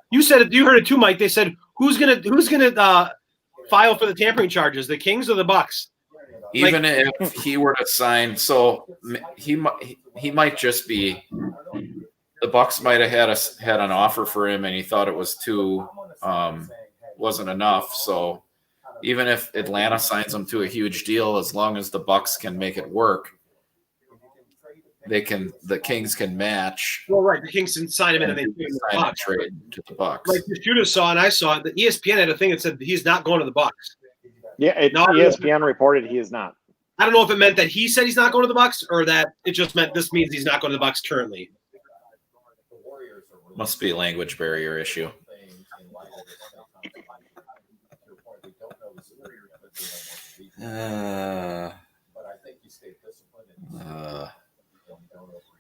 you said it, you heard it too, Mike. They said who's gonna file for the tampering charges, the Kings or the Bucks? even if he were to sign, so he might just be. The Bucks might have had an offer for him, and he thought it was too wasn't enough. So even if Atlanta signs him to a huge deal, as long as the Bucks can make it work, the Kings can match. Well, right, the Kings can sign him in and they sign a trade to the Bucks. Like the shooter saw, and I saw that ESPN had a thing that said he's not going to the Bucks. Yeah, ESPN reported he is not. I don't know if it meant that he said he's not going to the Bucks or that it just meant this means he's not going to the Bucks currently. Must be a language barrier issue.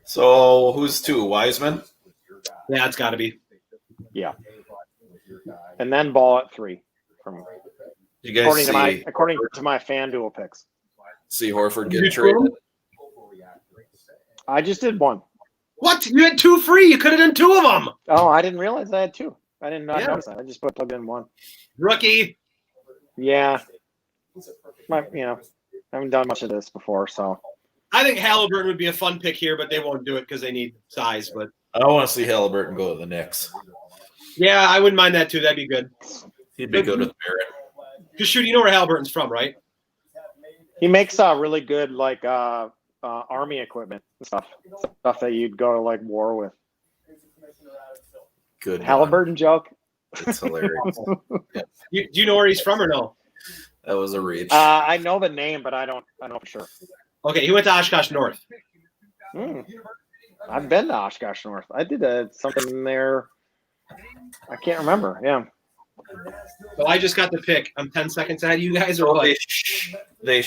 So who's two? Wiseman? Yeah, it's got to be. Yeah. And then Ball at 3. You guys according to my FanDuel picks. See Horford get traded? I just did one. What? You had 2 free. You could have done 2 of them. Oh, I didn't realize I had 2. I didn't notice that. I just plugged in 1. Rookie. Yeah. I haven't done much of this before, so. I think Halliburton would be a fun pick here, but they won't do it because they need size. But I want to see Halliburton go to the Knicks. Yeah, I wouldn't mind that too. That'd be good. He'd be good with Barrett. Because shoot, you know where Halliburton's from, right? He makes really good army equipment stuff that you'd go to like war with. Good Halliburton joke. It's hilarious. Do you know where he's from or no? That was a reach. I know the name, but I don't know for sure. Okay, he went to Oshkosh North. I've been to Oshkosh North. I did something there. I can't remember. Yeah. So I just got the pick. I'm 10 seconds ahead of you guys, or what? They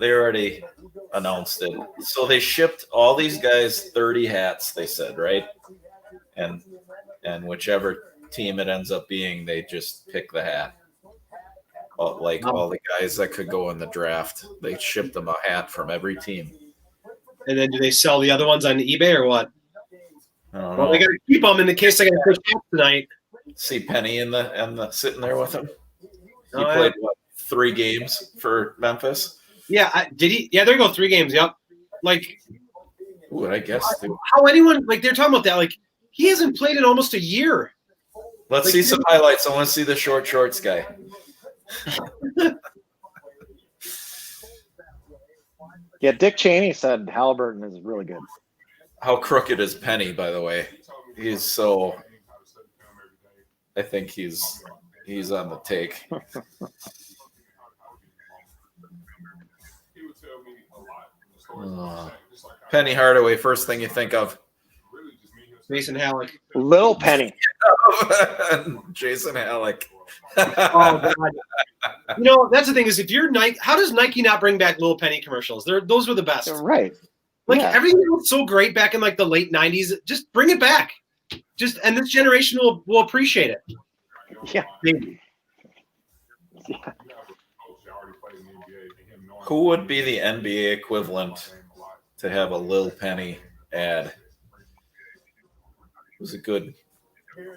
already announced it. So they shipped all these guys 30 hats. They said, right, and whichever team it ends up being, they just pick the hat. All the guys that could go in the draft, they shipped them a hat from every team. And then do they sell the other ones on eBay or what? I don't know. Well, they got to keep them in the case I got to push hats tonight. See Penny in the sitting there with him. He played 3 games for Memphis. Yeah, did he? Yeah, there you go, 3 games. Yep. Ooh, I guess. How anyone they're talking about that? He hasn't played in almost a year. Let's see some highlights. I want to see the shorts guy. Yeah, Dick Cheney said Halliburton is really good. How crooked is Penny, by the way? He's so. I think he's on the take. Penny Hardaway, first thing you think of? Mason Halleck. Little Penny. Jason Halleck. Oh, God. That's the thing is if you're Nike, how does Nike not bring back Little Penny commercials? Those were the best. Right. Everything was so great back in the late 90s. Just bring it back. And this generation will appreciate it. Yeah. Who would be the NBA equivalent to have a Lil Penny ad? Who's a good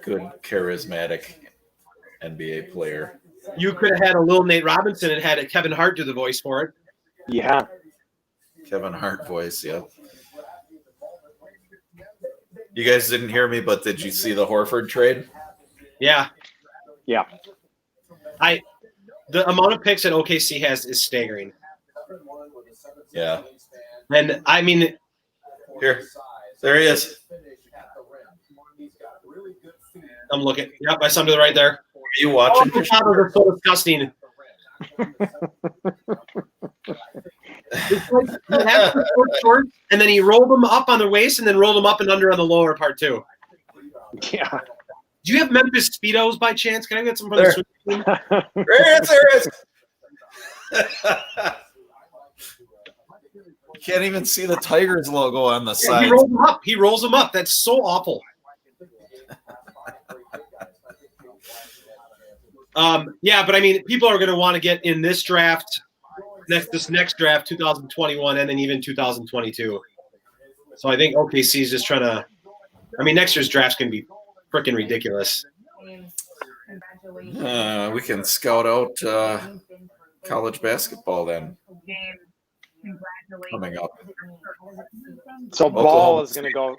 charismatic NBA player? You could have had a Lil Nate Robinson and had Kevin Hart do the voice for it. Yeah. Kevin Hart voice, yeah. You guys didn't hear me, but did you see the Horford trade? Yeah. Yeah. The amount of picks that OKC has is staggering. Yeah. And I mean, here, there he is. I'm looking. Yep, I saw him to the right there. Are you watching? The shadows are so disgusting. It's like he had the shorts, and then he rolled them up on the waist, and then rolled them up and under on the lower part too. Yeah. Do you have Memphis Speedos by chance? Can I get some from the swim team? There it is. You can't even see the Tigers logo on the side. He rolls them up. That's so awful. Yeah, but I mean, people are going to want to get in this draft, this next draft, 2021, and then even 2022. So I think OKC is just trying to. I mean, next year's draft's going to be freaking ridiculous. We can scout out college basketball then. Coming up. So Ball is going to go.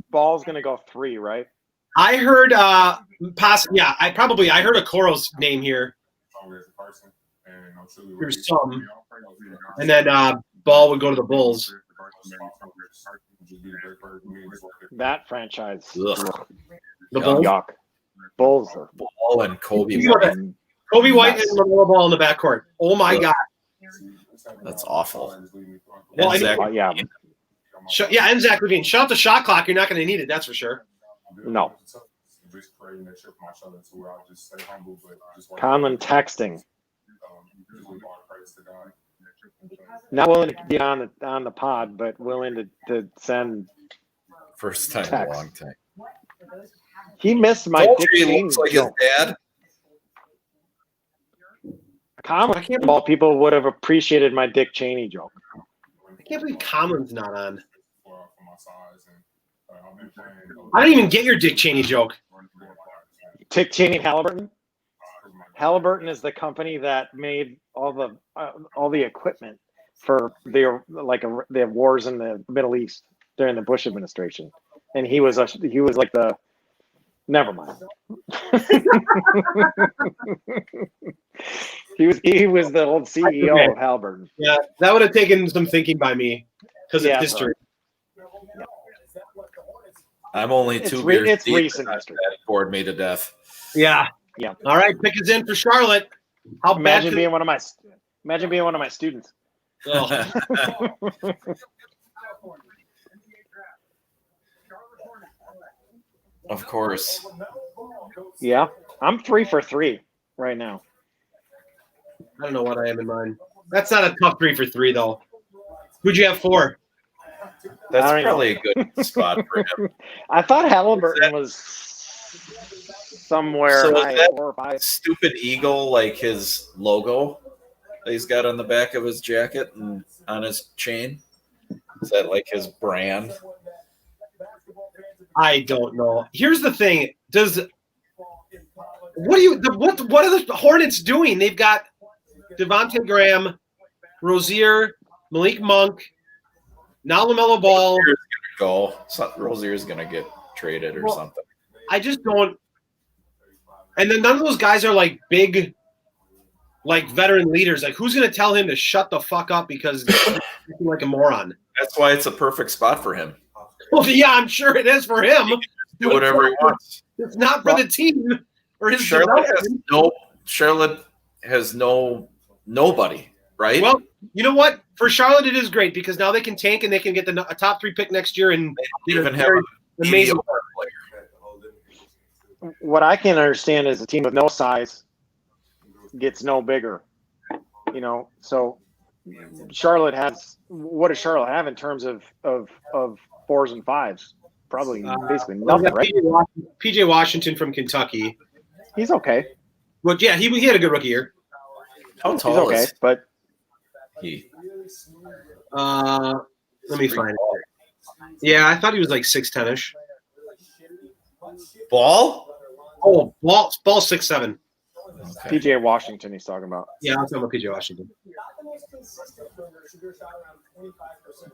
Ball's going to go 3, right? I heard I heard Okoro's name here. There's some, and then Ball would go to the Bulls. That franchise. Ugh. The Bulls. Yuck. Bulls are Ball and Kobe. Kobe White and LaMelo Ball in the backcourt. Oh my God. That's awful. Well, and Zach, yeah. And Zach Levine. Shut up the shot clock. You're not going to need it. That's for sure. No. Conlon texting. Not willing to get on the pod, but willing to send. First time in a long time. He missed my Dick Cheney looks like his dad. Conlon ball people would have appreciated my Dick Cheney joke. I can't believe Conlon's not on. I don't even get your Dick Cheney joke. Dick Cheney and Halliburton. Halliburton is the company that made all the equipment for the wars in the Middle East during the Bush administration, and he was like the. Never mind. He was the old CEO of Halliburton. Yeah, that would have taken some thinking by me because of history. Right. I'm only 2 beers it's deep. Recent history. That bored me to death. Yeah. Yeah. All right, pick is in for Charlotte. Imagine being one of my students. Oh. Of course. Yeah, I'm 3 for 3 right now. I don't know what I have in mind. That's not a tough 3 for 3 though. Who'd you have 4? That's probably a good spot for him. I thought Halliburton was somewhere So is that 4 or 5. Stupid eagle, like his logo that he's got on the back of his jacket and on his chain? Is that like his brand? I don't know. Here's the thing: what are the Hornets doing? They've got Devontae Graham, Rozier, Malik Monk, now LaMelo Ball. Rozier's gonna get traded or something. I just don't. And then none of those guys are like big, like veteran leaders. Like who's gonna tell him to shut the fuck up because he's acting like a moron? That's why it's a perfect spot for him. Well, yeah, I'm sure it is for him. Do whatever he wants. It's not for the team or his Charlotte has nobody, right? Well, you know what? For Charlotte, it is great because now they can tank and they can get a top 3 pick next year and even have an amazing player. What I can understand is a team with no size gets no bigger. So Charlotte has. What does Charlotte have in terms of 4s and 5s? Probably basically nothing, right? PJ Washington from Kentucky. He's okay. Well, yeah, he had a good rookie year. How tall is but he? Let me find it. Yeah, I thought he was like 6'10"ish. Ball? Oh, ball 6'7". Okay. PJ Washington he's talking about. Yeah, I'm talking about PJ Washington.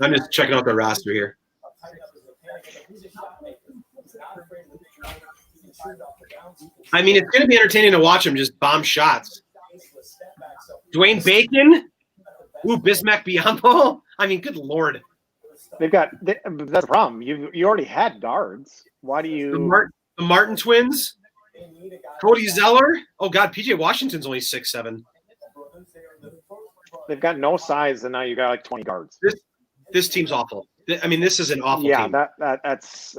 I'm just checking out the roster here. I mean, it's going to be entertaining to watch him just bomb shots. Dwayne Bacon? Ooh, Bismack Biyombo? I mean, good Lord. That's the problem. You already had guards. Why do you... The Martin twins? Cody Zeller? Oh, God, PJ Washington's only 6'7". They've got no size, and now you got like 20 guards. This team's awful. I mean, this is an awful team. Yeah, that's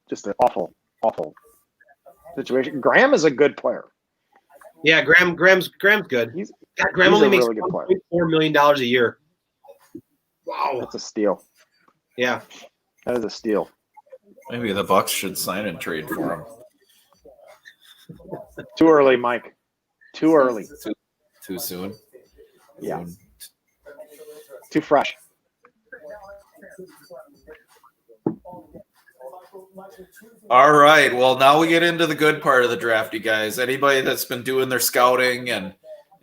just an awful situation. Graham is a good player. Yeah, Graham's good. Graham only makes $1.4 million a year. Wow, that's a steal. Yeah, that is a steal. Maybe the Bucks should sign and trade for him. Too early, Mike. Too early. Too soon. Yeah. Too fresh. All right. Well, now we get into the good part of the draft, you guys. Anybody that's been doing their scouting and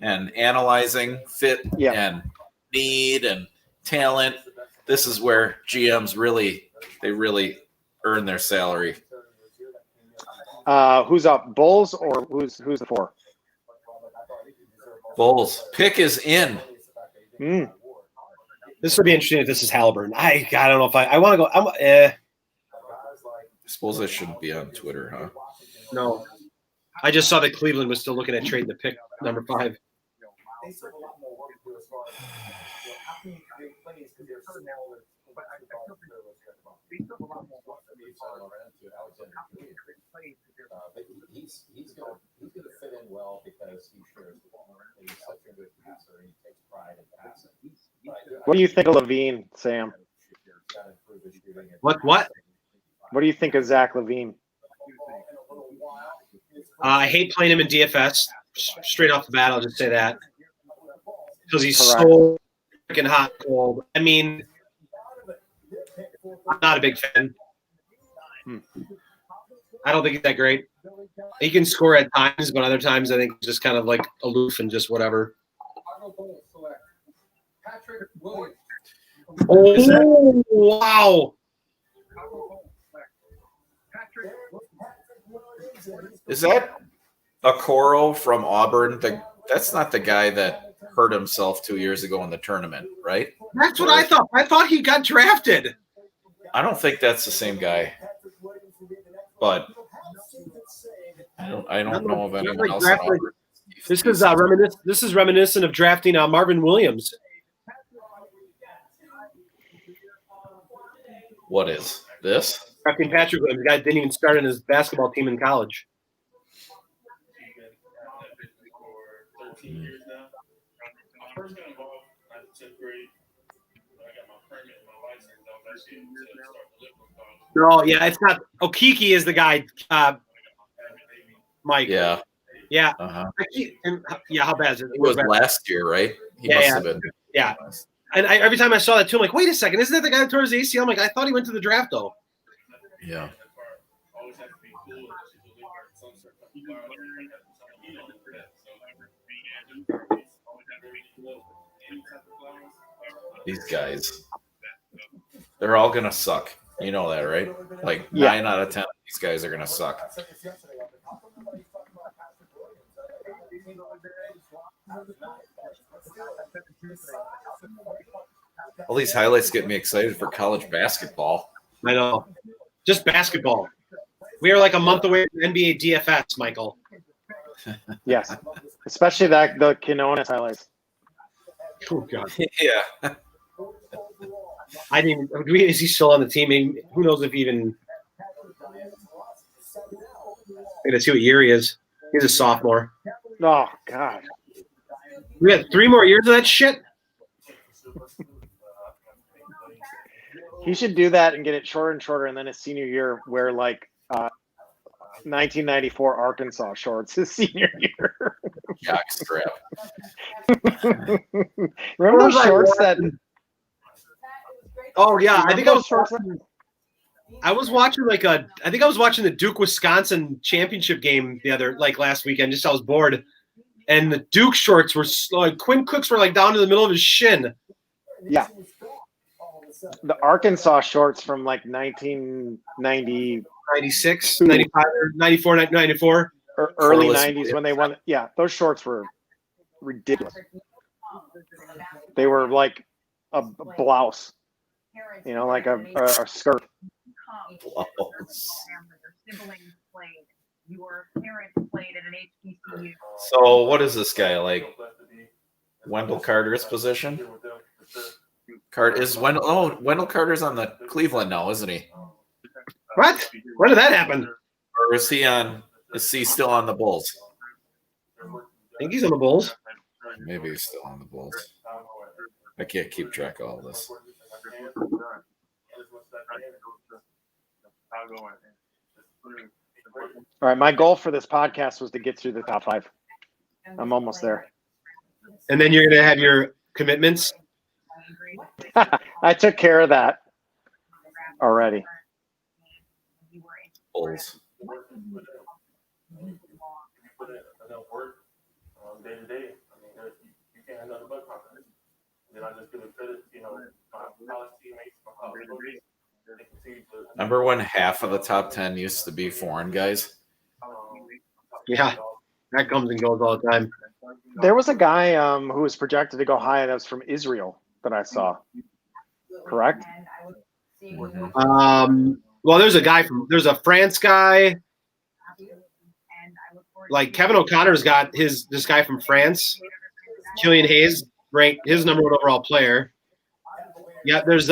analyzing fit and need and talent, this is where GMs really earn their salary. Who's up? Bulls or who's the 4? Bulls. Pick is in. This would be interesting if this is Halliburton. I don't know if I want to go. I suppose I shouldn't be on Twitter, huh? No. I just saw that Cleveland was still looking at trading the pick number 5. He's going to fit in well because he shares the ball. He's such a good passer and he takes pride in passing. What do you think of Levine, Sam? What? What do you think of Zach Levine? I hate playing him in DFS. Straight off the bat, I'll just say that. Because he's so freaking hot and cold. I mean, I'm not a big fan. I don't think he's that great. He can score at times, but other times I think he's just kind of like aloof and just whatever. Oh, wow. Is that Okoro from Auburn? That's not the guy that hurt himself 2 years ago in the tournament, right? That's what I thought. I thought he got drafted. I don't think that's the same guy. But I don't know of anyone else. This is reminiscent of drafting Marvin Williams. What is this? Drafting Patrick Williams. The guy didn't even start in his basketball team in college. No, yeah, it's not. Okiki is the guy, Mike. Yeah. Yeah. Uh-huh. Yeah, how bad is it? It was last year, right? He must have been. Yeah. And every time I saw that, too, I'm like, wait a second. Isn't that the guy that tore his ACL? I'm like, I thought he went to the draft, though. Yeah. These guys, they're all going to suck. You know that, right? Like 9 out of 10 of these guys are going to suck. All these highlights get me excited for college basketball. I know. Just basketball. We are like a month away from NBA DFS, Michael. Yes. Especially the Quinones highlights. Oh, God. Yeah. I mean, is he still on the team? I mean, who knows if even – let's see what year he is. He's a sophomore. Oh, God. We had 3 more years of that shit? He should do that and get it shorter and shorter, and then his senior year wear like 1994 Arkansas shorts his senior year. Jockstrap. Remember those shorts that? Oh yeah, I think I was watching the Duke Wisconsin championship game last weekend. Just I was bored, and the Duke shorts were like Quinn Cooks were like down to the middle of his shin. Yeah. The Arkansas shorts from like 1990, 96, 95, 94, 94. Or early 90s when they won. Yeah, those shorts were ridiculous. They were like a blouse, like a skirt. So what is this guy like? Wendell Carter's position? Wendell Carter's on the Cleveland now, isn't he? What? When did that happen? Or is he still on the Bulls? I think he's on the Bulls. Maybe he's still on the Bulls. I can't keep track of all this. All right, my goal for this podcast was to get through the top 5. I'm almost there. And then you're going to have your commitments. I took care of that already. Bulls. Enough work day to day. I mean, you can't have nothing but confidence. Then I just give it credit, my college teammates, my college coaches. They continue to. Remember when half of the top 10 used to be foreign guys? Yeah, that comes and goes all the time. There was a guy who was projected to go high that was from Israel that I saw. Correct? Well, there's a France guy. Like Kevin O'Connor's got this guy from France, Killian Hayes, ranked his number 1 overall player. Yeah, there's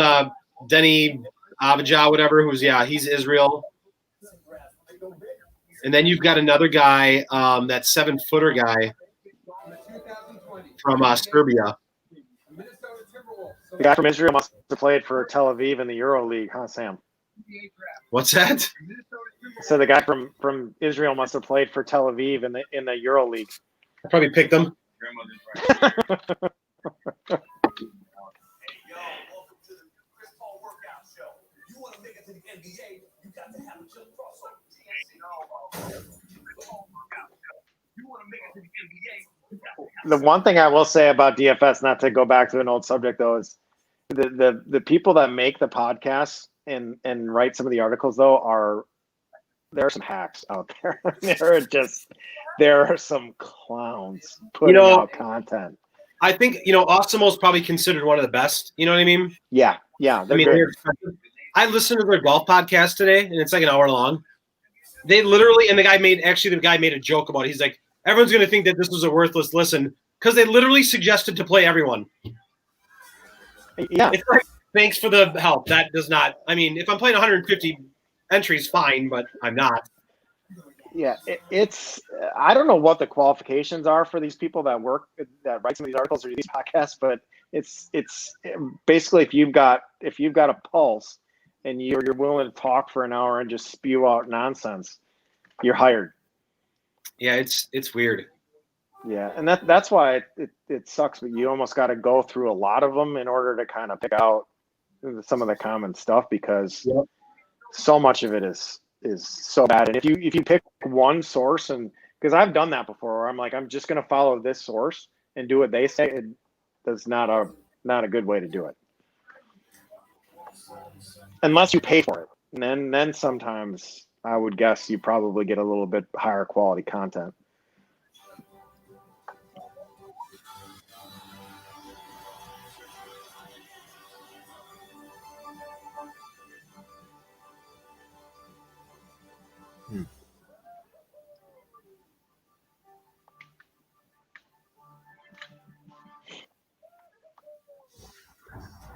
Denny Abidja, whatever, he's Israel. And then you've got another guy, that 7-footer guy from Serbia. The guy from Israel must have played for Tel Aviv in the Euro League, huh, Sam? What's that? So the guy from Israel must have played for Tel Aviv in the Euro League. I probably picked him. The one thing I will say about DFS, not to go back to an old subject though, is the people that make the podcasts and write some of the articles though there are some hacks out there. there are some clowns putting out content. I think Osimo's probably considered one of the best. You know what I mean? Yeah. I listened to their golf podcast today, and it's like an hour long. They literally, and the guy made a joke about it. He's like, everyone's going to think that this was a worthless listen because they literally suggested to play everyone. Yeah. It's like, thanks for the help. That does not. I mean, if I'm playing 150 entries, fine, but I'm not. Yeah, it's. I don't know what the qualifications are for these people that write some of these articles or these podcasts, but it's basically if you've got a pulse and you're willing to talk for an hour and just spew out nonsense, you're hired. Yeah, it's weird. Yeah, and that's why it sucks, but you almost got to go through a lot of them in order to kind of pick out some of the common stuff because so much of it is so bad. And if you pick one source, and because I've done that before, where I'm like, I'm just going to follow this source and do what they say, that's not a good way to do it. Unless you pay for it, and then sometimes I would guess you probably get a little bit higher quality content.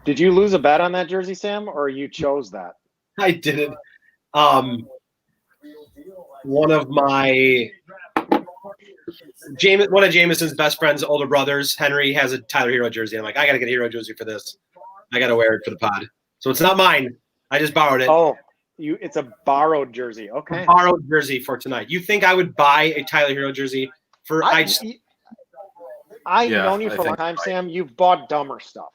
Did you lose a bet on that jersey, Sam, or you chose that? I didn't. One of Jameson's best friend's older brothers, Henry, has a Tyler Hero jersey. I'm like, I got to get a Hero jersey for this. I got to wear it for the pod. So it's not mine. I just borrowed it. Oh, it's a borrowed jersey. Okay. A borrowed jersey for tonight. You think I would buy a Tyler Hero jersey for? I've known you for a long time, Sam. You've bought dumber stuff.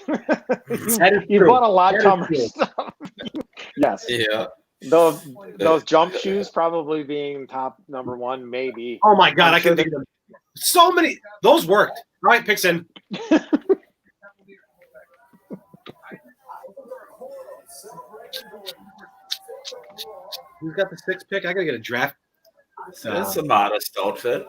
That is you true. bought a lot That dumber is stuff. Yes. Yeah. Those jump shoes probably being top number one, maybe. Oh my God, I can think of them. So many. Those worked. All right, picks in. Who's got the 6th pick? I gotta get a draft. It's a modest outfit.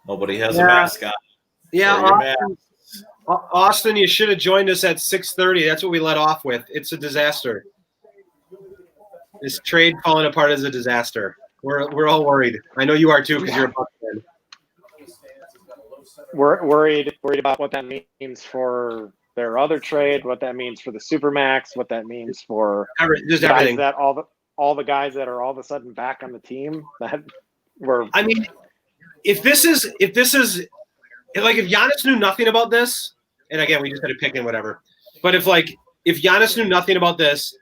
Nobody has a mask on. Yeah, Austin, you should have joined us at 6:30. That's what we let off with. It's a disaster. This trade falling apart is a disaster. We're all worried. I know you are too because you're a Bucs fan. We're worried about what that means for their other trade, what that means for the Supermax, what that means for Just everything. that all the guys that are all of a sudden back on the team that were. I mean, if this is like if Giannis knew nothing about this, and again, we just had to pick in whatever. But if Giannis knew nothing about this,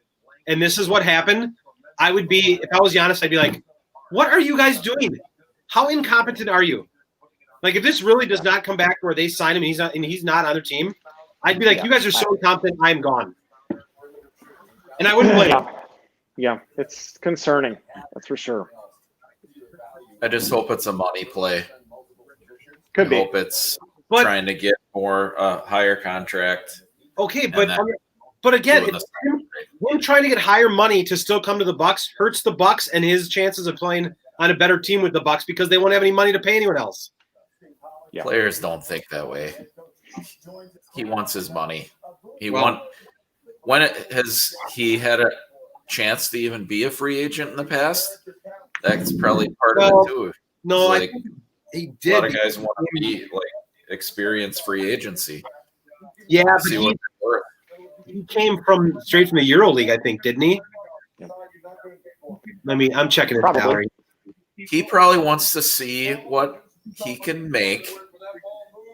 and this is what happened, I would be, if I was Giannis, I'd be like, what are you guys doing? How incompetent are you? Like, if this really does not come back to where they sign him and he's not on their team, I'd be like, you guys are so incompetent, I'm gone. And I wouldn't blame him. Yeah, it's concerning. That's for sure. I just hope it's a money play. Could be. I hope it's trying to get more higher contract. Okay, but again, him trying to get higher money to still come to the Bucks hurts the Bucks and his chances of playing on a better team with the Bucks because they won't have any money to pay anyone else. Yeah. Players don't think that way. He wants his money. He had a chance to even be a free agent in the past? That's probably part of it too. No, I think he did. A lot of guys want to be experience free agency. Yeah, but he came straight from the Euro League, I think, didn't he? I'm checking his salary. He probably wants to see what he can make,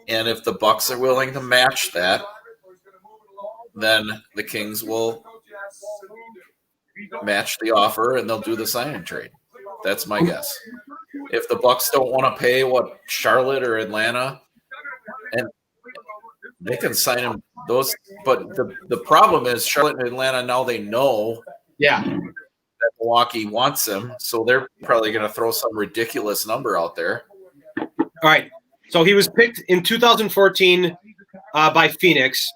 and if the Bucks are willing to match that, then the Kings will match the offer and they'll do the sign and trade. That's my guess. If the Bucks don't want to pay what Charlotte or Atlanta, and they can sign him those, but the problem is Charlotte and Atlanta now they know that Milwaukee wants him, so they're probably going to throw some ridiculous number out there. All right. So he was picked in 2014 by Phoenix,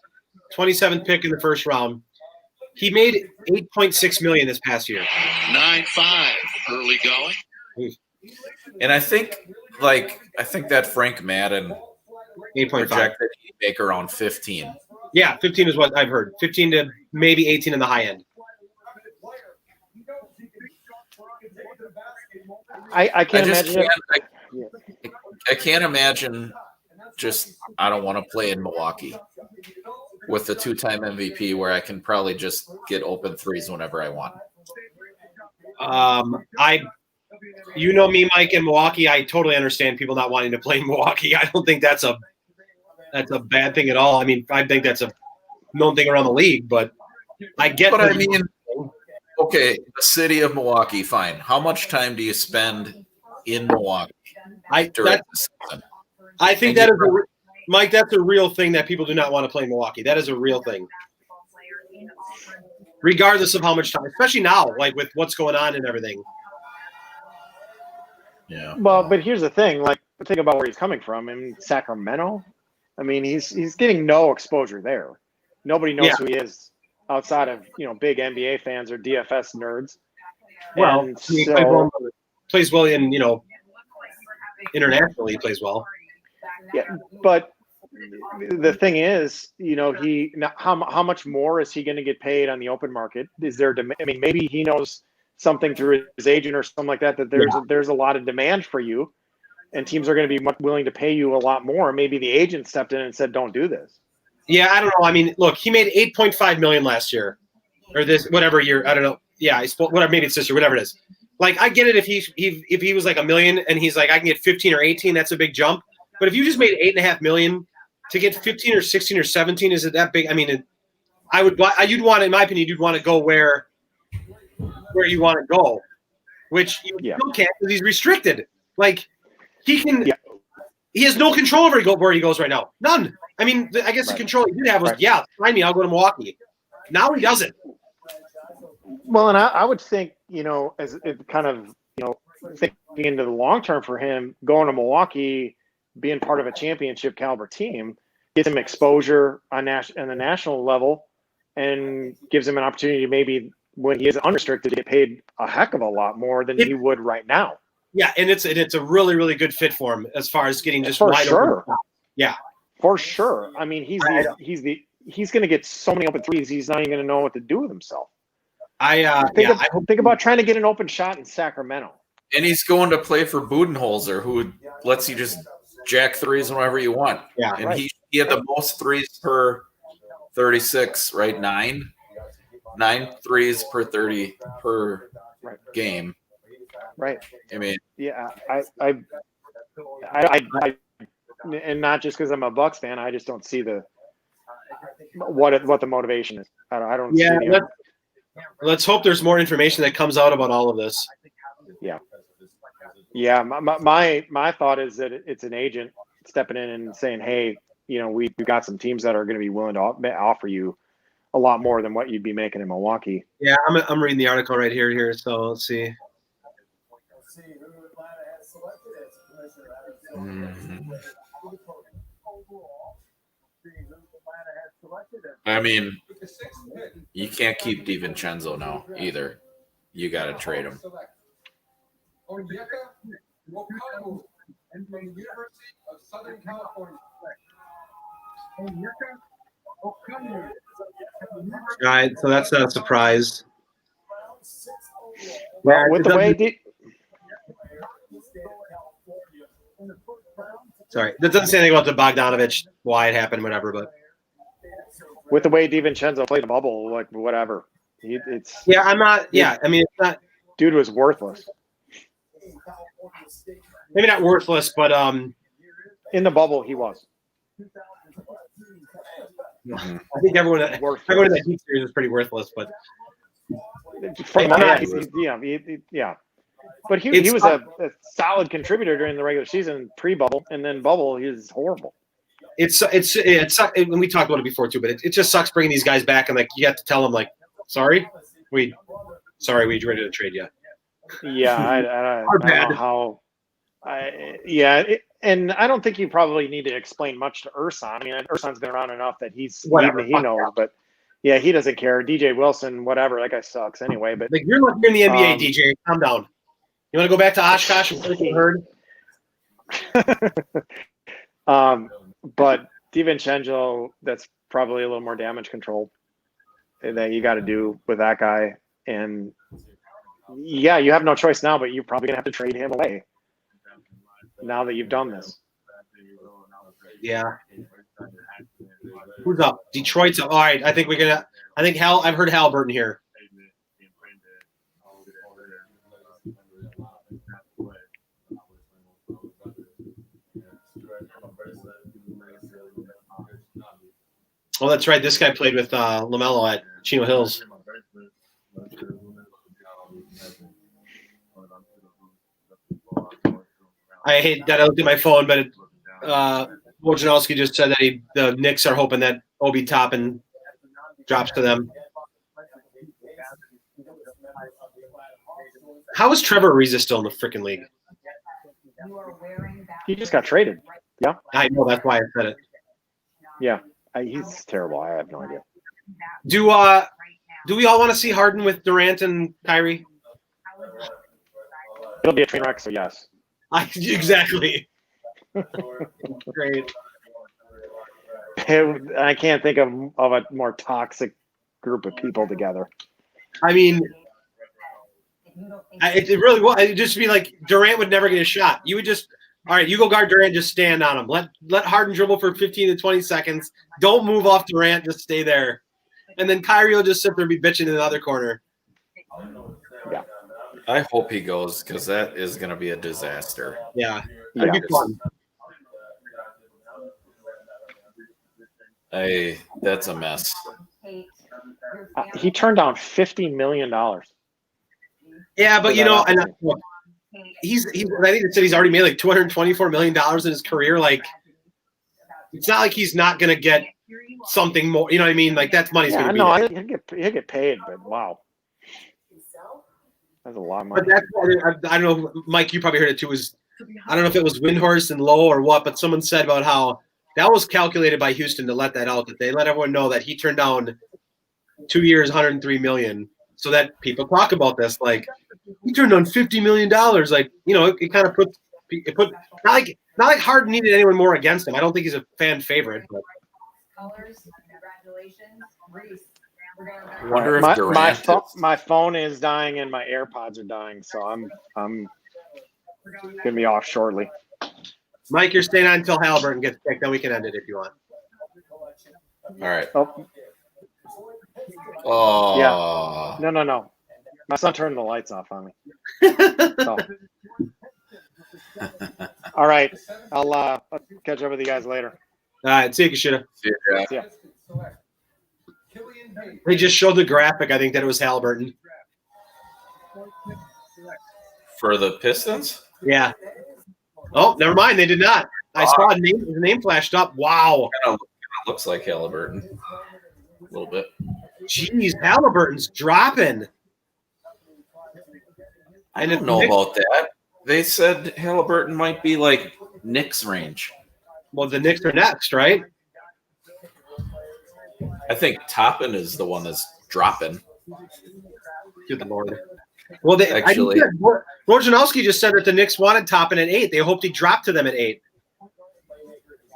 27th pick in the first round. He made $8.6 million this past year. 9.5 early going. And I think that Frank Madden 8.5 projected he'd make around 15. Yeah, 15 is what I've heard. 15 to maybe 18 in the high end. I can't imagine. I can't imagine I don't want to play in Milwaukee with the 2-time MVP where I can probably just get open threes whenever I want. You know me, Mike, in Milwaukee. I totally understand people not wanting to play in Milwaukee. I don't think that's a bad thing at all. I mean, I think that's a known thing around the league, but I get. But I mean, okay, the city of Milwaukee, fine. How much time do you spend in Milwaukee? I think that is Mike. That's a real thing that people do not want to play in Milwaukee. That is a real thing, regardless of how much time, especially now, like with what's going on and everything. Yeah. Well, but here's the thing. Think about where he's coming from in Sacramento. I mean, he's getting no exposure there. Nobody knows who he is outside of big NBA fans or DFS nerds. Well, he plays well in internationally. He plays well. Yeah, but the thing is, how much more is he going to get paid on the open market? Is there? I mean, maybe he knows something through his agent or something like that. That there's a lot of demand for you, and teams are going to be willing to pay you a lot more. Maybe the agent stepped in and said, "Don't do this." Yeah, I don't know. I mean, look, he made $8.5 million last year, or this whatever year. I don't know. Yeah, whatever, maybe it's this year, whatever it is. Like, I get it if he was like $1 million and he's like, I can get 15 or 18, that's a big jump. But if you just made $8.5 million to get 15 or 16 or 17, is it that big? I mean, you'd want, in my opinion, you'd want to go where you want to go, which you still can't because he's restricted. Like, he can. Yeah. He has no control over where he goes right now. None. I mean, I guess the control he did have was, sign me, I'll go to Milwaukee. Now he doesn't. Well, and I would think, as it kind of, thinking into the long term for him, going to Milwaukee, being part of a championship caliber team, gives him exposure on the national level and gives him an opportunity to maybe, when he is unrestricted, to get paid a heck of a lot more than he would right now. Yeah, and it's a really, really good fit for him as far as getting just for wide sure. open. Yeah, for sure. I mean, he's going to get so many open threes. He's not even going to know what to do with himself. Think about trying to get an open shot in Sacramento. And he's going to play for Budenholzer, who lets you just jack threes whenever you want. Yeah, and he had the most threes per 36, right? 9 threes per 30 per game. Right. I mean, yeah, I and not just because I'm a Bucks fan, I just don't see the what the motivation is. I don't Yeah, see him. let's hope there's more information that comes out about all of this. Yeah. My thought is that it's an agent stepping in and saying, hey, we've got some teams that are going to be willing to offer you a lot more than what you'd be making in Milwaukee. Yeah, I'm reading the article right here. So let's see. I mean, you can't keep DiVincenzo now either. You got to trade him. Onyeka Okongwu from the University of Southern California. All right, so that's not a surprise. Well, with the way sorry, that doesn't say anything about the Bogdanovich, why it happened, whatever. But with the way DiVincenzo played the bubble, like whatever, it's I'm not. Yeah, I mean, it's not. Dude was worthless. Maybe not worthless, but in the bubble he was. I think everyone in that Heat series was pretty worthless, but yeah. But he was a solid contributor during the regular season, pre-bubble, and then bubble. He's horrible. It's and we talked about it before too, but it just sucks bringing these guys back and like you have to tell them like, sorry, we ready to trade you. Yeah, I don't know how. And I don't think you probably need to explain much to Ersan. I mean, Ersan's been around enough that he knows, but yeah, he doesn't care. DJ Wilson, whatever, that guy sucks anyway. But like you're in the NBA, DJ, calm down. You want to go back to Oshkosh and play Herd? But DiVincenzo, that's probably a little more damage control that you got to do with that guy. And yeah, you have no choice now, but you're probably gonna have to trade him away now that you've done this. Yeah. Who's up? Detroit's up. All right. I've heard Halliburton here. Oh, that's right. This guy played with LaMelo at Chino Hills. I hate that I looked at my phone, but Wojnarowski just said that the Knicks are hoping that Obi Toppin drops to them. How is Trevor Ariza still in the freaking league? He just got traded. Yeah. I know, that's why I said it. Yeah. He's terrible. I have no idea. Do we all want to see Harden with Durant and Kyrie? It'll be a train wreck, so yes. Exactly. Great. I can't think of a more toxic group of people together. I mean, it really will. It'd just be like Durant would never get a shot. You would just, all right, you go guard Durant, just stand on him. Let Harden dribble for 15 to 20 seconds. Don't move off Durant, just stay there. And then Kyrie will just sit there and be bitching in the other corner. Yeah. I hope he goes because that is going to be a disaster. Yeah. That'd be fun. That's a mess. He turned down $50 million. Yeah, but he's I think it said he's already made like $224 million in his career. Like, it's not like he's not going to get something more. You know what I mean? Like, that's money's going to be. No, he'll get paid, but wow. That's a lot of money. But I don't know, Mike, you probably heard it too. I don't know if it was Windhorst and Lowe or what, but someone said about how that was calculated by Houston to let that out, that they let everyone know that he turned down 2 years, $103 million, so that people talk about this. Like, he turned down $50 million. Like, it kind of put not like Harden needed anyone more against him. I don't think he's a fan favorite. But. Congratulations, Reese. I wonder if my phone is dying and my AirPods are dying, so I'm gonna be off shortly. Mike, you're staying on until Halliburton gets picked. Then we can end it if you want. All right. Oh. Yeah. No. My son turned the lights off on me. So. All right. I'll catch up with you guys later. All right. See you, Kashida. See ya. They just showed the graphic. I think that it was Halliburton. For the Pistons? Yeah. Oh, never mind. They did not. I saw his name flashed up. Wow. Kind of looks like Halliburton. A little bit. Jeez, Halliburton's dropping. I didn't know about that. They said Halliburton might be like Knicks range. Well, the Knicks are next, right? I think Toppin is the one that's dropping. Good Lord. Well, Actually, Wojnarowski just said that the Knicks wanted Toppin at 8. They hoped he dropped to them at 8.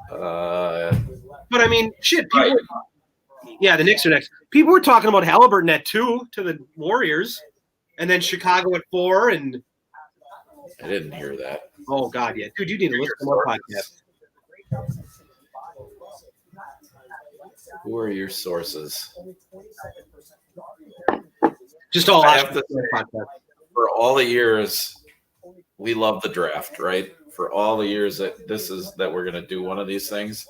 But I mean, shit. People, yeah, the Knicks are next. People were talking about Halliburton at 2 to the Warriors, and then Chicago at 4. And I didn't hear that. Oh God, yeah, dude, you need to listen to more podcasts. Who are your sources? Just all I have to say, for all the years we love the draft, right? For all the years that we're gonna do one of these things,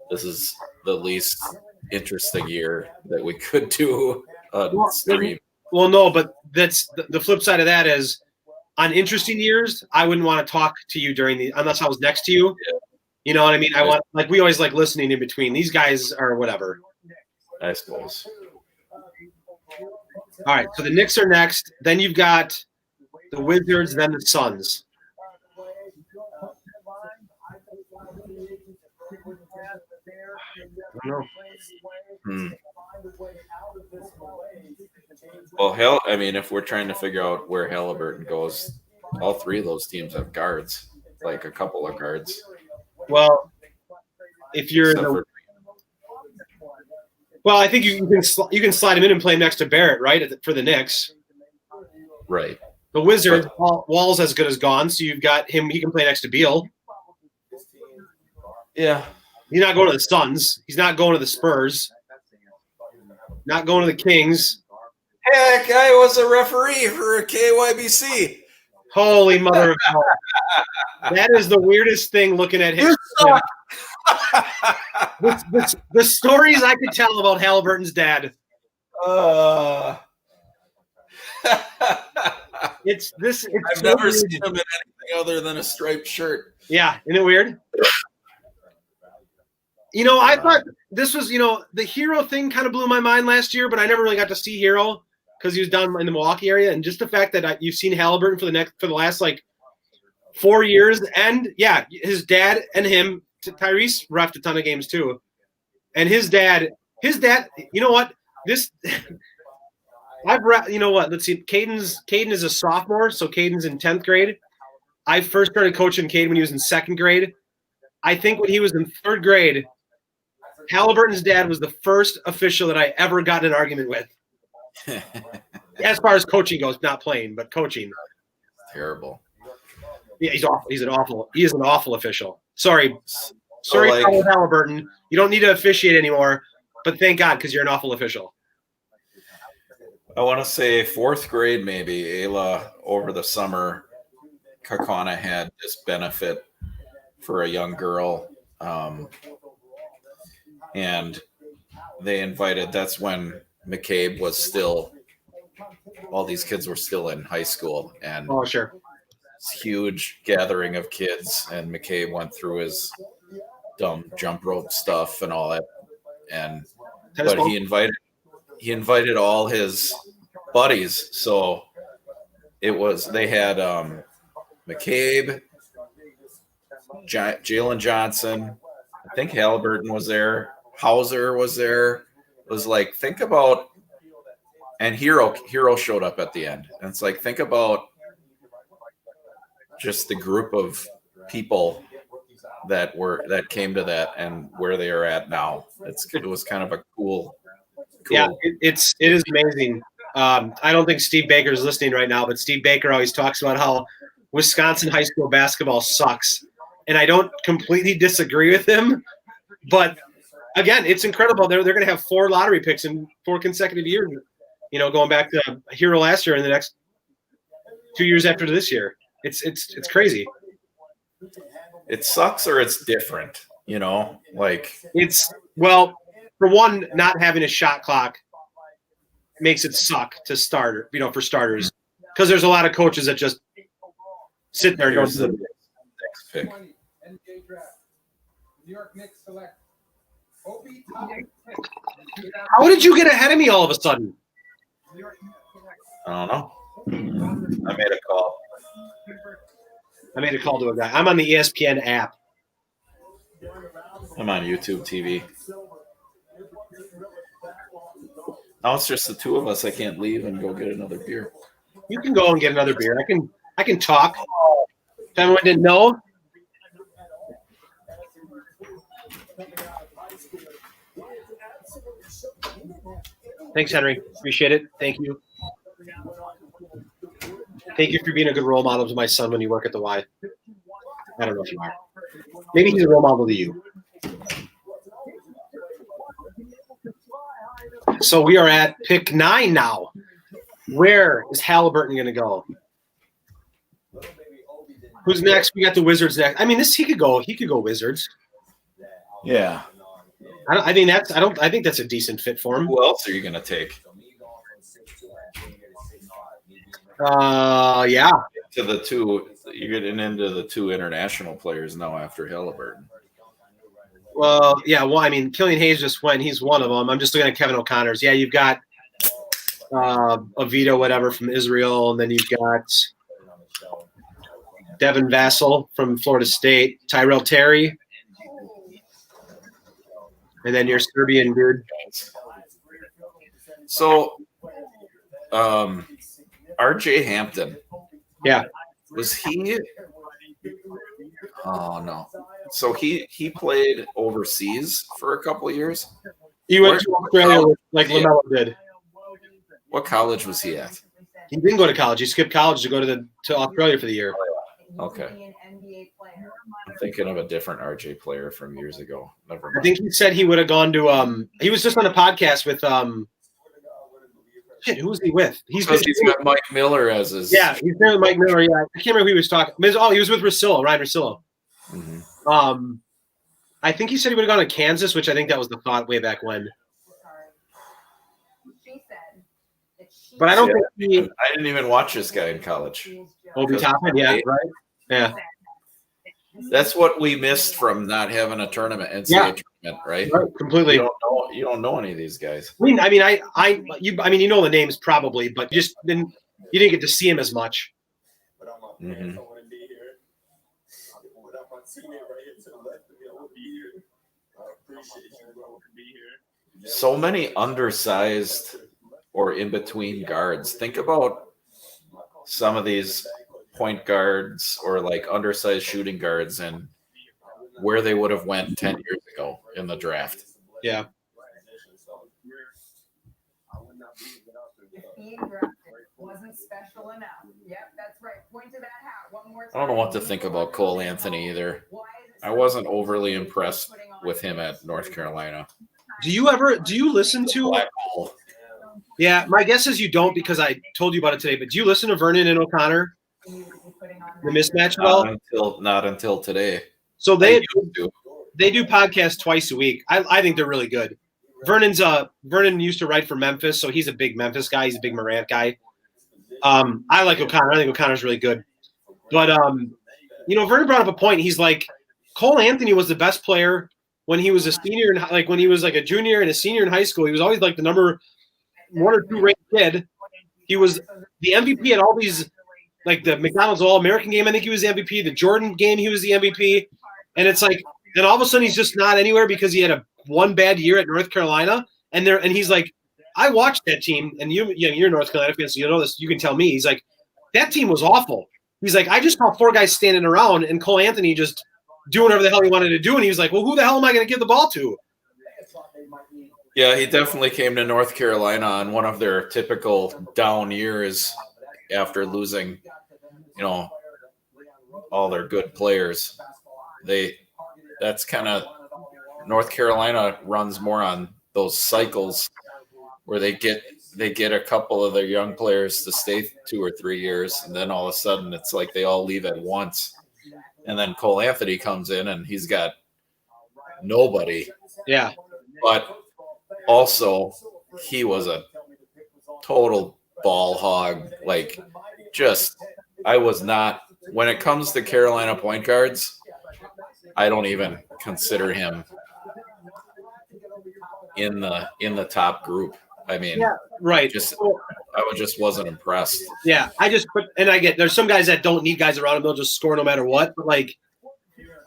this is the least interesting year that we could do a stream. Well, no, but that's the flip side of that is on interesting years, I wouldn't want to talk to you unless I was next to you. Yeah. You know what I mean? I want, like, we always like listening in between. These guys are whatever. I suppose. All right, so the Knicks are next. Then you've got the Wizards, then the Suns. I don't know. Well, if we're trying to figure out where Halliburton goes, all three of those teams have guards, like a couple of guards. Well, if you're I think you can slide him in and play him next to Barrett, right, for the Knicks. Right. The Wizards, Wall's as good as gone, so you've got him. He can play next to Beal. Yeah. He's not going to the Suns. He's not going to the Spurs. Not going to the Kings. Hey, that guy was a referee for KYBC. Holy mother of God. That is the weirdest thing looking at him. The stories I could tell about Halliburton's dad. I've never seen him in anything other than a striped shirt. Yeah, isn't it weird? I thought this was, the Hero thing kind of blew my mind last year, but I never really got to see Hero because he was down in the Milwaukee area. And just the fact that you've seen Halliburton for the last 4 years, and yeah, his dad and him, Tyrese reffed a ton of games too, and his dad. You know what? Let's see. Caden is a sophomore, so Caden's in 10th grade. I first started coaching Caden when he was in 2nd grade. I think when he was in 3rd grade, Halliburton's dad was the first official that I ever got in an argument with. As far as coaching goes, not playing, but coaching. Terrible. Yeah, he's awful. He is an awful official. Sorry, Halliburton. You don't need to officiate anymore, but thank God, because you're an awful official. I want to say 4th grade, maybe, Ayla, over the summer, Kakana had this benefit for a young girl. And they invited, that's when McCabe was still, all these kids were still in high school. And oh, sure. This huge gathering of kids, and McCabe went through his dumb jump rope stuff and all that. But he invited all his buddies. So they had McCabe, Jalen Johnson, I think Halliburton was there, Hauser was there. It was like, think about, and Hero showed up at the end. And it's like, think about just the group of people that came to that and where they are at now. It was kind of a cool. Yeah, it is amazing. I don't think Steve Baker is listening right now, but Steve Baker always talks about how Wisconsin high school basketball sucks. And I don't completely disagree with him, but again, it's incredible. They're going to have 4 lottery picks in 4 consecutive years, going back to Hero last year and the next 2 years after this year. It's crazy. It sucks or it's different, for one, not having a shot clock makes it suck to start, for starters, because there's a lot of coaches that just sit there and don't do it. Next pick. NBA draft. New York Knicks select Obi Toppin. How did you get ahead of me all of a sudden? I don't know. I made a call. I made a call to a guy. I'm on the ESPN app. I'm on YouTube TV. Now it's just the two of us. I can't leave and go get another beer. You can go and get another beer. I can talk. If anyone didn't know. Thanks, Henry. Appreciate it. Thank you. Thank you for being a good role model to my son when you work at the Y. I don't know if you are. Maybe he's a role model to you. So we are at pick 9 now. Where is Halliburton going to go? Who's next? We got the Wizards next. I mean, he could go Wizards. Yeah. I think that's a decent fit for him. Who else are you going to take? Yeah. To the two, you're getting into the two international players now after Halliburton. Well, yeah. Well, I mean, Killian Hayes just went. He's one of them. I'm just looking at Kevin O'Connor's. Yeah, you've got Avito, whatever, from Israel, and then you've got Devin Vassell from Florida State, Tyrell Terry, and then your Serbian dude. So, R.J. Hampton. Yeah. Was he? Oh no. So he played overseas for a couple of years. He went to Australia like LaMelo did. What college was he at? He didn't go to college. He skipped college to go to Australia for the year. Okay. I'm thinking of a different RJ player from years ago. Never mind. I think he said he would have gone to he was just on a podcast with who was he with? He's got Mike Miller as his. Yeah, he's there with Mike Miller. Yeah, I can't remember who he was talking. He was with Ryan Russillo. Mm-hmm. I think he said he would have gone to Kansas, which I think that was the thought way back when. But I don't think I didn't even watch this guy in college. Obi Toppin, yeah, right? Yeah. That's what we missed from not having a tournament, NCAA tournament, right? Right, completely. You don't know any of these guys. You know the names probably, but you didn't get to see him as much. Mm-hmm. So many undersized or in between guards. Think about some of these point guards or like undersized shooting guards and where they would have went 10 years ago in the draft. Yeah. Being drafted wasn't special enough. Yep, that's right. Point to that hat one more time. I don't know what to think about Cole Anthony either. I wasn't overly impressed with him at North Carolina. Do you listen to Black hole. Yeah, my guess is you don't because I told you about it today, but do you listen to Vernon and O'Connor? The mismatch at all? Not until today. So they do podcasts twice a week. I think they're really good. Vernon used to write for Memphis, so he's a big Memphis guy. He's a big Morant guy. I like O'Connor. I think O'Connor's really good. But Vernon brought up a point. He's like, Cole Anthony was the best player when he was a senior, when he was like a junior and a senior in high school. He was always like the number 1 or 2 ranked kid. He was the MVP at all these, like the McDonald's All-American game. I think he was the MVP. The Jordan game, he was the MVP. And it's like, and all of a sudden he's just not anywhere because he had one bad year at North Carolina. And he's like, I watched that team, and you're a North Carolina fan, so you know this. You can tell me. He's like, that team was awful. He's like, I just saw 4 guys standing around, and Cole Anthony just doing whatever the hell he wanted to do. And he was like, well, who the hell am I going to give the ball to? Yeah, he definitely came to North Carolina on one of their typical down years after losing, all their good players. That's kind of North Carolina runs more on those cycles where they get a couple of their young players to stay 2 or 3 years, and then all of a sudden it's like they all leave at once. And then Cole Anthony comes in and he's got nobody. Yeah. But also he was a total ball hog. Like, I was not. When it comes to Carolina point guards, I don't even consider him in the top group. I mean, right. I just wasn't impressed. Yeah, and I get there's some guys that don't need guys around him; they'll just score no matter what. But like,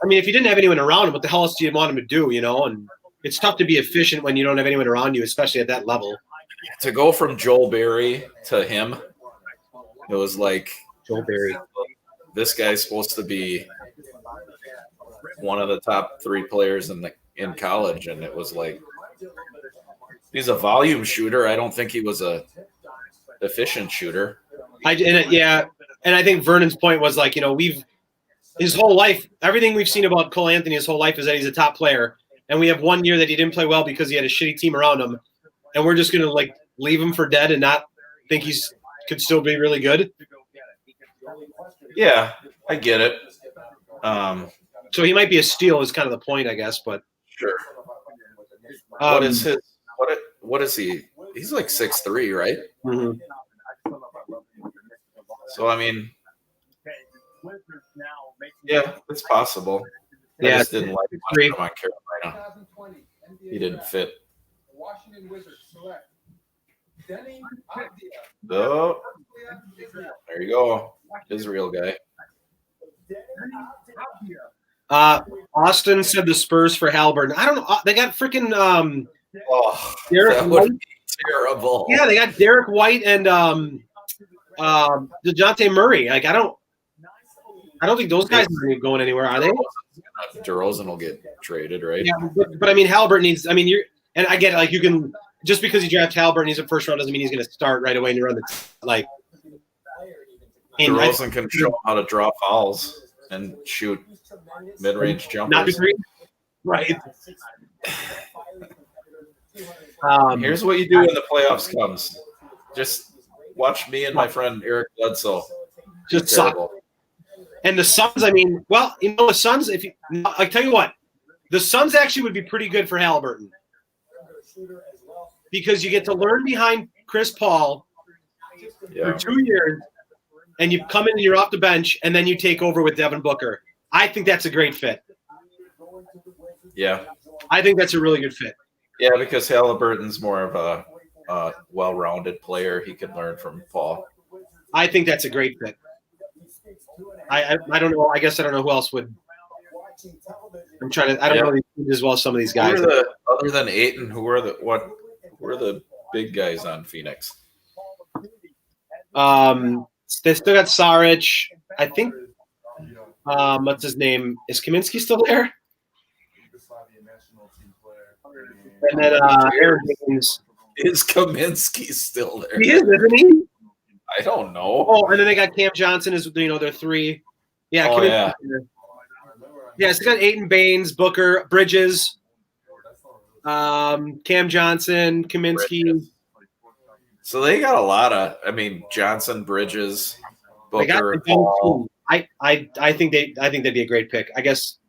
I mean, if you didn't have anyone around him, what the hell else do you want him to do? You know, and it's tough to be efficient when you don't have anyone around you, especially at that level. To go from Joel Berry to him, it was like Joel Berry. This guy's supposed to be one of the top 3 players in college, and it was like he's a volume shooter. I don't think he was a efficient shooter. And I think Vernon's point was like, you know, his whole life, everything we've seen about Cole Anthony his whole life is that he's a top player, and we have 1 year that he didn't play well because he had a shitty team around him, and we're just gonna like leave him for dead and not think he's could still be really good. Yeah, I get it. So he might be a steal is kind of the point, I guess. But sure. What is his? What is he? He's like 6'3", right? Mm-hmm. So I mean, yeah, it's possible. I just didn't like him on Carolina. He didn't fit. Washington Wizards select Denny. Oh, there you go, Israel guy. Austin said the Spurs for Halliburton. I don't know. They got freaking that would be terrible. Yeah, they got Derek White and DeJounte Murray. Like I don't think those guys are going anywhere, are they? DeRozan will get traded, right? Yeah, but I mean Halliburton needs. I mean and I get it, like you can just because you draft Halliburton, he's a first round doesn't mean he's going to start right away and run the like. DeRozan can show him how to draw fouls and shoot mid-range jumpers. Not degree. Right. Here's what you do when the playoffs comes. Just watch me and my friend Eric Bledsoe. Just suck. And the Suns, I mean, well, you know, the Suns, I tell you what, the Suns actually would be pretty good for Halliburton because you get to learn behind Chris Paul for 2 years, and you come in and you're off the bench, and then you take over with Devin Booker. I think that's a great fit. Yeah. I think that's a really good fit. Yeah, because Halliburton's more of a well-rounded player. He can learn from Paul. I think that's a great fit. I don't know. I guess I don't know who else would. I'm trying to. I don't know these as well as some of these guys. Other than Ayton, who are the big guys on Phoenix? They still got Saric. I think. What's his name? Is Kaminsky still there? And then Aaron Higgins. Is Kaminsky still there? He is, isn't he? I don't know. Oh, and then they got Cam Johnson as their 3. Yeah. Oh, yeah. Yeah, so they got Ayton, Baines, Booker, Bridges, Cam Johnson, Kaminsky. Bridges. So they got a lot of. I mean, Johnson, Bridges, Booker. Paul. I think they'd be a great pick. I guess.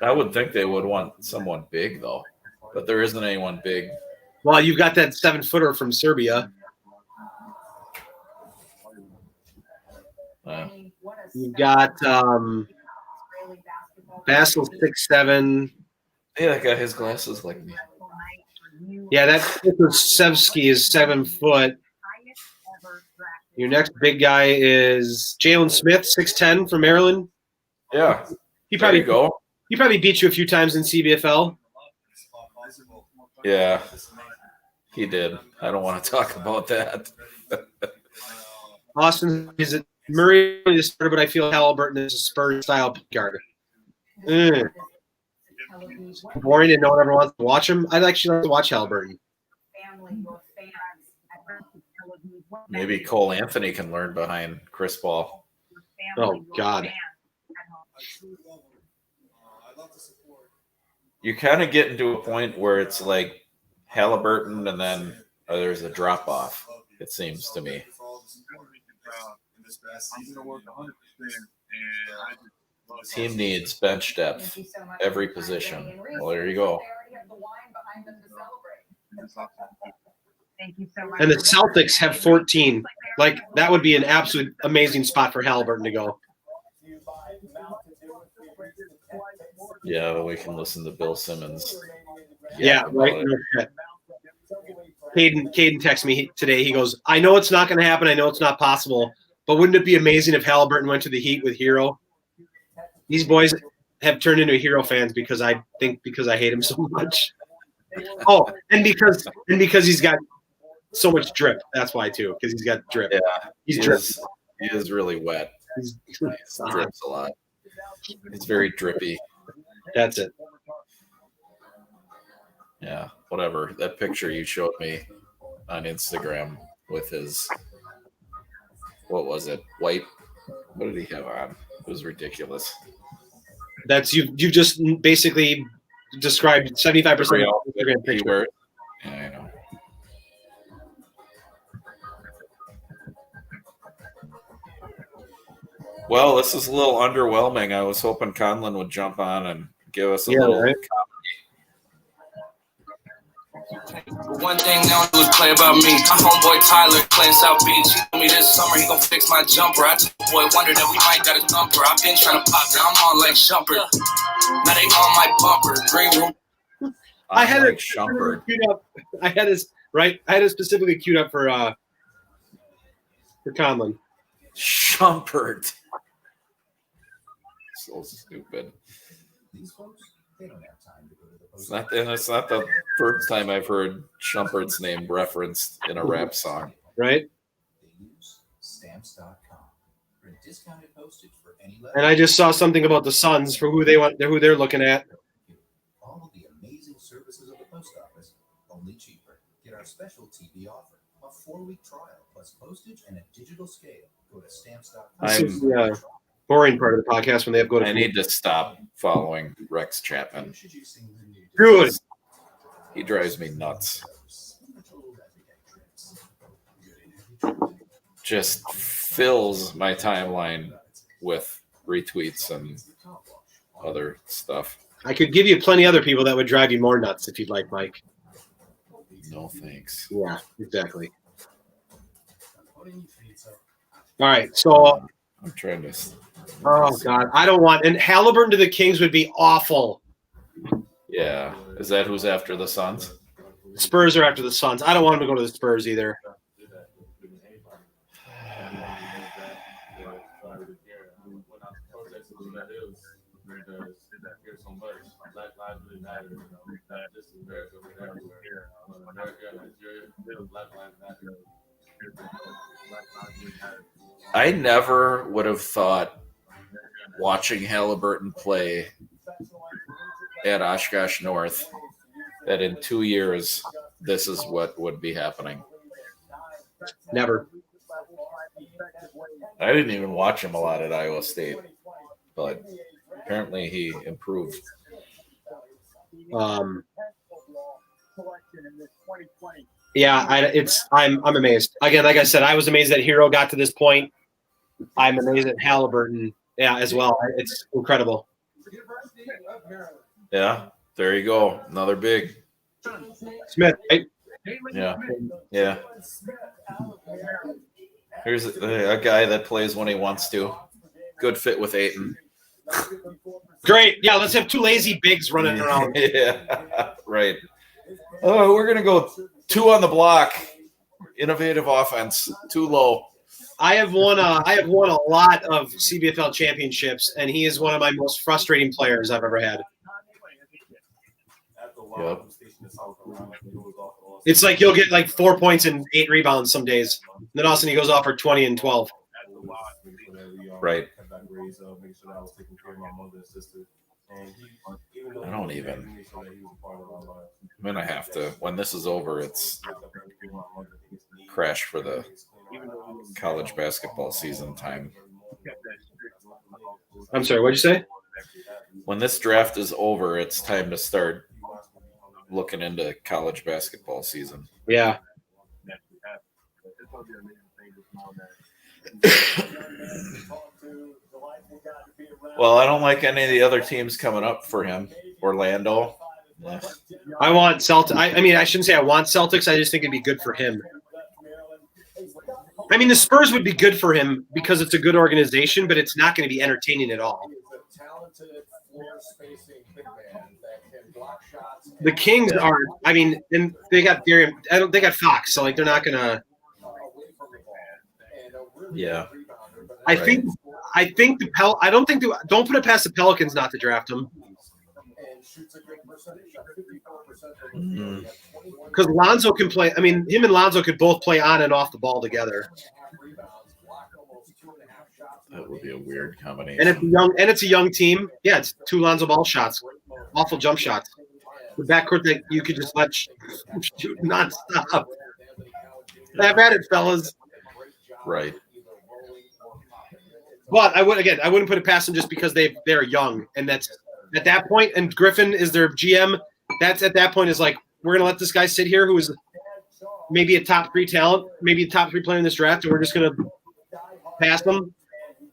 I would think they would want someone big though, but there isn't anyone big. Well, you've got that 7-footer from Serbia. You've got Basil 6'7". Yeah, that guy has glasses like me. Yeah, that Sevsky is 7 foot. Your next big guy is Jalen Smith, 6'10" from Maryland. Yeah, He probably beat you a few times in CBFL. Yeah, he did. I don't want to talk about that. Austin is it Murray is a starter, but I feel Halliburton is a Spurs style guard. Boring and no one ever wants to watch him. I'd actually like to watch Halliburton. Maybe Cole Anthony can learn behind Chris Paul. Oh God. You kind of get into a point where it's like Halliburton and then there's a drop off, it seems to me. Team needs bench depth, every position. Well, there you go. Thank you so much. And the Celtics have 14. Like, that would be an absolute amazing spot for Halliburton to go. Yeah, we can listen to Bill Simmons. Yeah, right. No shit. Caden texted me today. He goes, I know it's not going to happen. I know it's not possible. But wouldn't it be amazing if Halliburton went to the Heat with Hero? These boys have turned into Hero fans because I hate him so much. Oh, and because he's got so much drip. That's why too. Because he's got drip. Yeah, he's drip. He is really wet. He drips a lot. It's very drippy. That's it. Yeah, whatever. That picture you showed me on Instagram with his, what was it? White. What did he have on? It was ridiculous. That's you just basically described 75% of the Instagram picture. Yeah, I know. Well, this is a little underwhelming. I was hoping Conlon would jump on and give us a little right? One thing they don't do is play about me. My homeboy Tyler playing South Beach. He told me this summer he gon' fix my jumper. I told the boy wonder that we might got a thumper. I've been trying to pop, now I'm on like Shumper. Now they on my bumper. Green room. I had like it Shumpert. queued up. I had it specifically queued up for Conlon. Shumpert. So stupid. These folks, they don't have time to go to the post. It's not the first time I've heard Shumpert's name referenced in a rap song. Right? They use stamps.com for discounted postage for any letter. And I just saw something about the Suns for who they're looking at. All of the amazing services of the post office, only cheaper. Get our special TV offer, a 4-week trial plus postage and a digital scale. Go to stamps.com. This is the boring part of the podcast when they have to go to. I need to stop following Rex Chapman. Good. He drives me nuts. Just fills my timeline with retweets and other stuff. I could give you plenty other people that would drive you more nuts if you'd like, Mike. No thanks. Yeah, exactly. All right, so I'm trying to. oh God, I don't want and Halliburton to the Kings would be awful. Yeah, is that who's after the Suns? Spurs are after the Suns. I don't want him to go to the Spurs either. I never would have thought watching Halliburton play at Oshkosh North that in 2 years this is what would be happening. Never. I didn't even watch him a lot at Iowa State, but apparently he improved. Yeah, I'm amazed. Again, like I said, I was amazed that Hero got to this point. I'm amazed at Halliburton, as well. It's incredible. Yeah, there you go. Another big. Smith, right? Yeah. Here's a guy that plays when he wants to. Good fit with Ayton. Great. Yeah, let's have two lazy bigs running around. Yeah, right. Oh, we're gonna go 2 on the block. Innovative offense. Too low. I have won a lot of CBFL championships, and he is one of my most frustrating players I've ever had. Yep. It's like he'll get like 4 points and 8 rebounds some days. Then all of a sudden he goes off for 20 and 12. Right. I don't even. I'm gonna have to. When this is over, it's crash for the college basketball season time. I'm sorry, what'd you say? When this draft is over, it's time to start looking into college basketball season. Yeah. Well, I don't like any of the other teams coming up for him. Orlando, I want Celtics. I mean, I shouldn't say I want Celtics. I just think it'd be good for him. I mean, the Spurs would be good for him because it's a good organization, but it's not going to be entertaining at all. The Kings are. I mean, and they got Darian. They got Fox, so like they're not gonna. Yeah. I think the I don't think don't put it past the Pelicans not to draft him. Because Lonzo can play. I mean, him and Lonzo could both play on and off the ball together. That would be a weird combination. And it's a young team. Yeah, it's 2 Lonzo Ball shots, awful jump shots. The backcourt that you could just let shoot nonstop. Have at it, fellas. Right. But I wouldn't put it past them just because they're young, and that's at that point. And Griffin is their GM. That's at that point is like we're gonna let this guy sit here who is maybe a top 3 talent, maybe a top 3 player in this draft, and we're just gonna pass him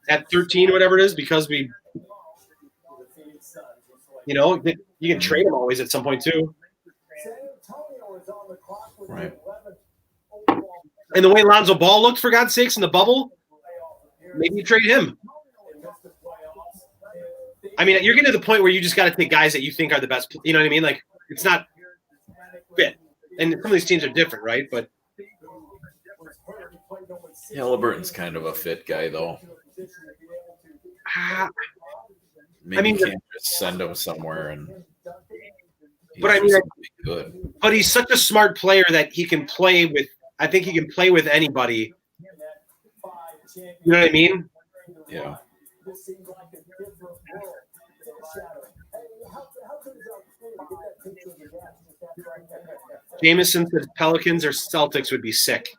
at 13 or whatever it is because we, you can trade him always at some point too. Right. And the way Lonzo Ball looked, for God's sakes, in the bubble, maybe you trade him. I mean, you're getting to the point where you just got to take guys that you think are the best. You know what I mean? Like, it's not fit. And some of these teams are different, right? But Halliburton's kind of a fit guy, though. Maybe you can't just send him somewhere and. But I mean, good. But he's such a smart player that he can play with. I think he can play with anybody. You know what I mean? Yeah. Jameson said Pelicans or Celtics would be sick.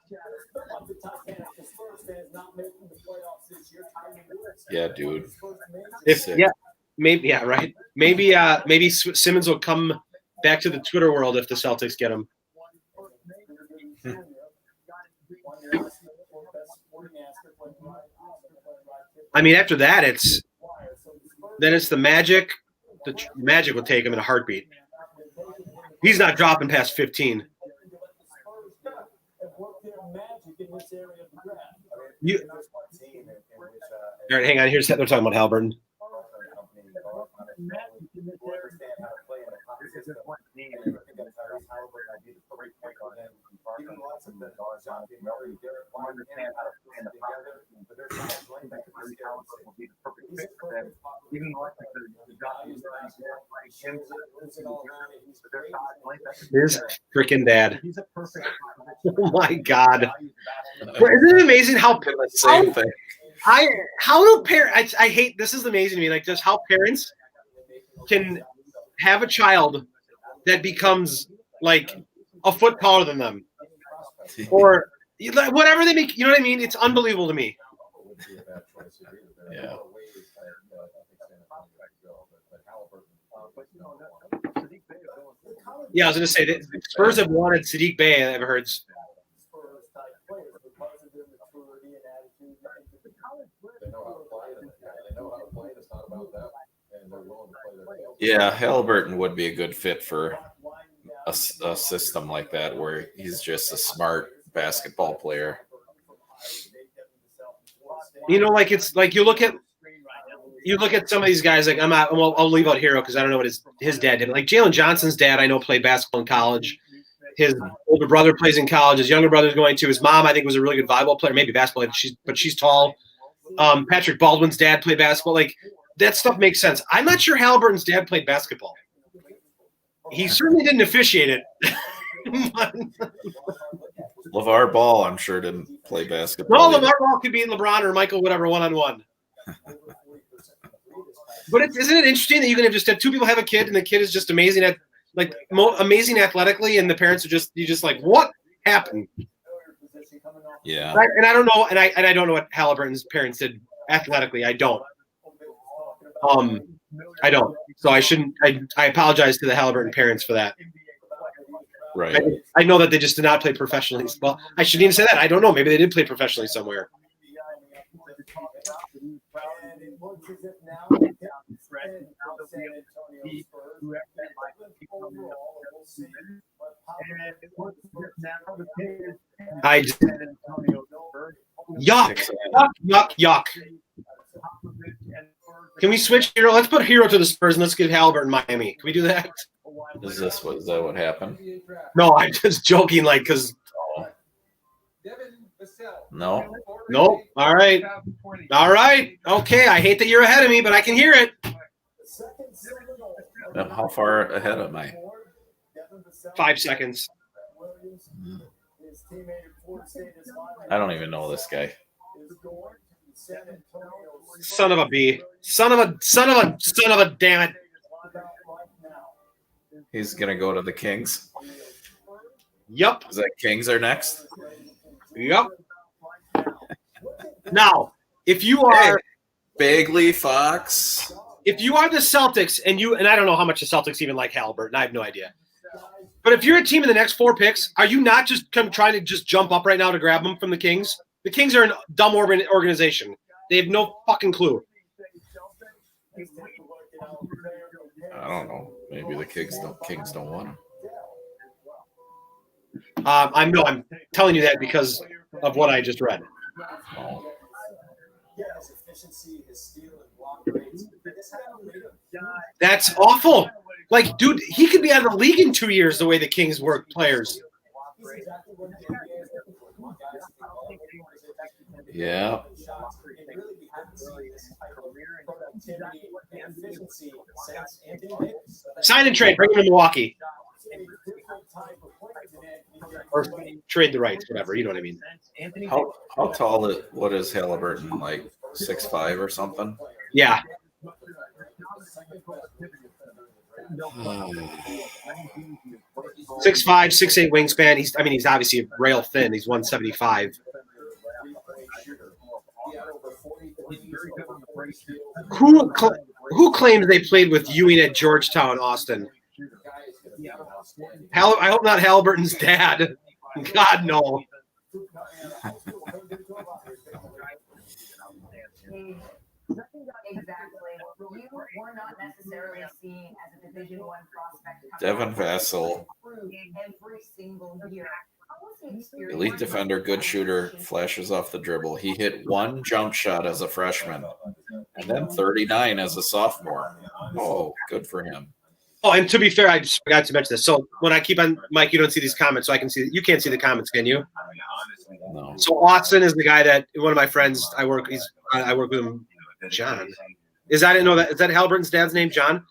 Yeah, dude. Right. Maybe Simmons will come back to the Twitter world if the Celtics get him. I mean, after that, it's the Magic. The Magic will take him in a heartbeat. He's not dropping past 15. All right, hang on. They're talking about Halliburton. His freaking dad. Oh my God! Isn't it amazing how same thing? How do parents? I hate this. Is amazing to me. Like just how parents can have a child that becomes like a foot taller than them, or whatever they make. You know what I mean? It's unbelievable to me. Yeah. Yeah, I was going to say that the Spurs have wanted Sadiq Bey. I've heard. Yeah, Halliburton would be a good fit for a system like that where he's just a smart basketball player. Like it's like you look at some of these guys. Like I'll leave out Hero because I don't know what his dad did. Like Jalen Johnson's dad, I know played basketball in college. His older brother plays in college. His younger brother's going to. His mom, I think, was a really good volleyball player, maybe basketball. But she's tall. Patrick Baldwin's dad played basketball. Like that stuff makes sense. I'm not sure Halliburton's dad played basketball. He certainly didn't officiate it. LeVar Ball, I'm sure, didn't play basketball. No, LeVar Ball could be in LeBron or Michael, whatever, one-on-one. But isn't it interesting that you can just have 2 people have a kid and the kid is just amazing amazing athletically, and the parents are just like, what happened? Yeah. And I don't know, and I don't know what Halliburton's parents did athletically. I don't. I don't. So I shouldn't. I apologize to the Halliburton parents for that. Right. I know that they just did not play professionally. Well, I shouldn't even say that. I don't know. Maybe they did play professionally somewhere. I just, yuck, yuck. Can we switch Hero? Let's put Hero to the Spurs and let's get Halliburton Miami. Can we do that? Is that what happened? No, I'm just joking. Like, because no. Nope. All right. Okay. I hate that you're ahead of me, but I can hear it. How far ahead am I? 5 seconds. I don't even know this guy. Son of a B. Son of a damn it. He's gonna go to the Kings. Yup. Is that Kings are next? Yup. Now, if you are Bagley, Fox. If you are the Celtics and I don't know how much the Celtics even like Halliburton, I have no idea. But if you're a team in the next 4 picks, are you not just trying to just jump up right now to grab them from the Kings? The Kings are a dumb organization. They have no fucking clue. I don't know. Maybe the Kings don't want him. I'm telling you that because of what I just read. Oh. That's awful. Like, dude, he could be out of the league in 2 years the way the Kings work players. Yeah. Sign and trade. Bring him to Milwaukee. Or trade the rights, whatever. You know what I mean. How tall what is Halliburton? Like 6'5" or something? Yeah. 6'5", 6'8" wingspan. He's obviously rail thin. He's 175. Who claims they played with Ewing at Georgetown, Austin? I hope not Halliburton's dad. God, no. Exactly. You were not necessarily seen as a Division I prospect. Devin Vassell. Every single year. Elite defender, good shooter, flashes off the dribble. He hit 1 jump shot as a freshman and then 39 as a sophomore. Oh, good for him. Oh, and to be fair, I just forgot to mention this. So when I keep on, Mike, you don't see these comments, so I can see. You can't see the comments, can you? No. So Austin is the guy that one of my friends I work with him. John. I didn't know that. Is that Halliburton's dad's name, John?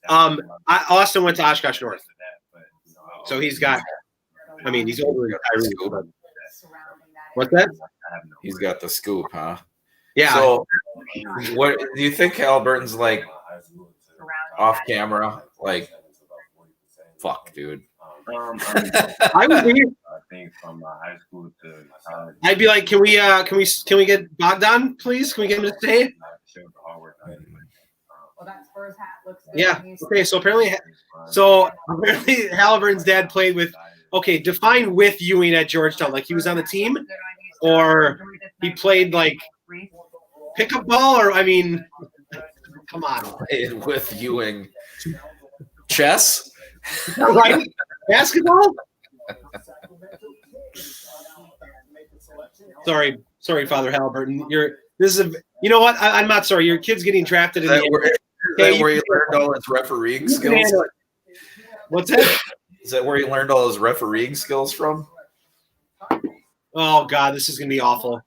Austin went to Oshkosh North, so he's got. I mean, he's older than Kyrie. What's that? He's got the scoop, huh? Yeah. So, what do you think Halliburton's like off camera? Like, fuck, dude. I would be. I think from high school to college. I'd be like, can we get Bogdan, please? Can we get him to stay? Well, that Spurs hat looks good. Yeah. Okay. So apparently Halliburton's dad played with. Okay, define with Ewing at Georgetown. Like he was on the team, or he played like pickup ball, or I mean, come on. With Ewing, chess, right? Basketball. Sorry, Father Halliburton. You know what? I'm not sorry. Your kid's getting drafted in Is that where you learned all his refereeing skills? What's that? Is that where he learned all his refereeing skills from? Oh God, this is gonna be awful.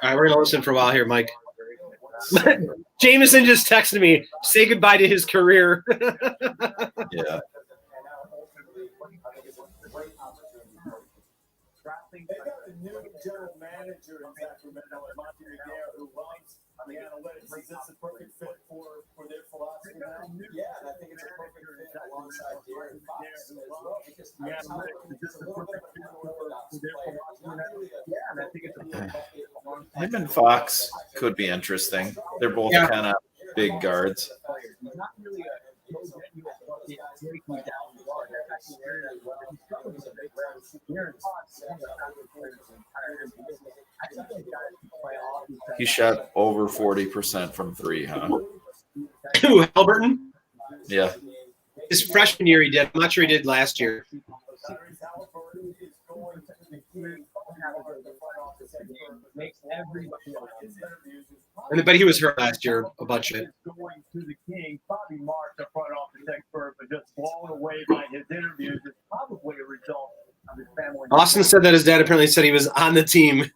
All right, we're gonna listen for a while here, Mike. Jameson just texted me, say goodbye to his career. Yeah. They got a new general manager in Sacramento, Monty McNair, who loves the analytics. Is this a perfect fit for their philosophy now? Yeah, and I think it's a perfect fit alongside De'Aaron Fox as well. Because it's a little bit of an unorthodox player. Him and Fox could be interesting. They're both Yeah. kind of big guards. He shot over 40% from three, huh? Who, Halliburton? Yeah. His freshman year he did. I'm not sure he did last year. But he was hurt last year a bunch of it. Going to the Kings, Bobby Marks, the front office expert, but just blown away by his interviews. It's probably a result of his family. Austin said that his dad apparently said he was on the team.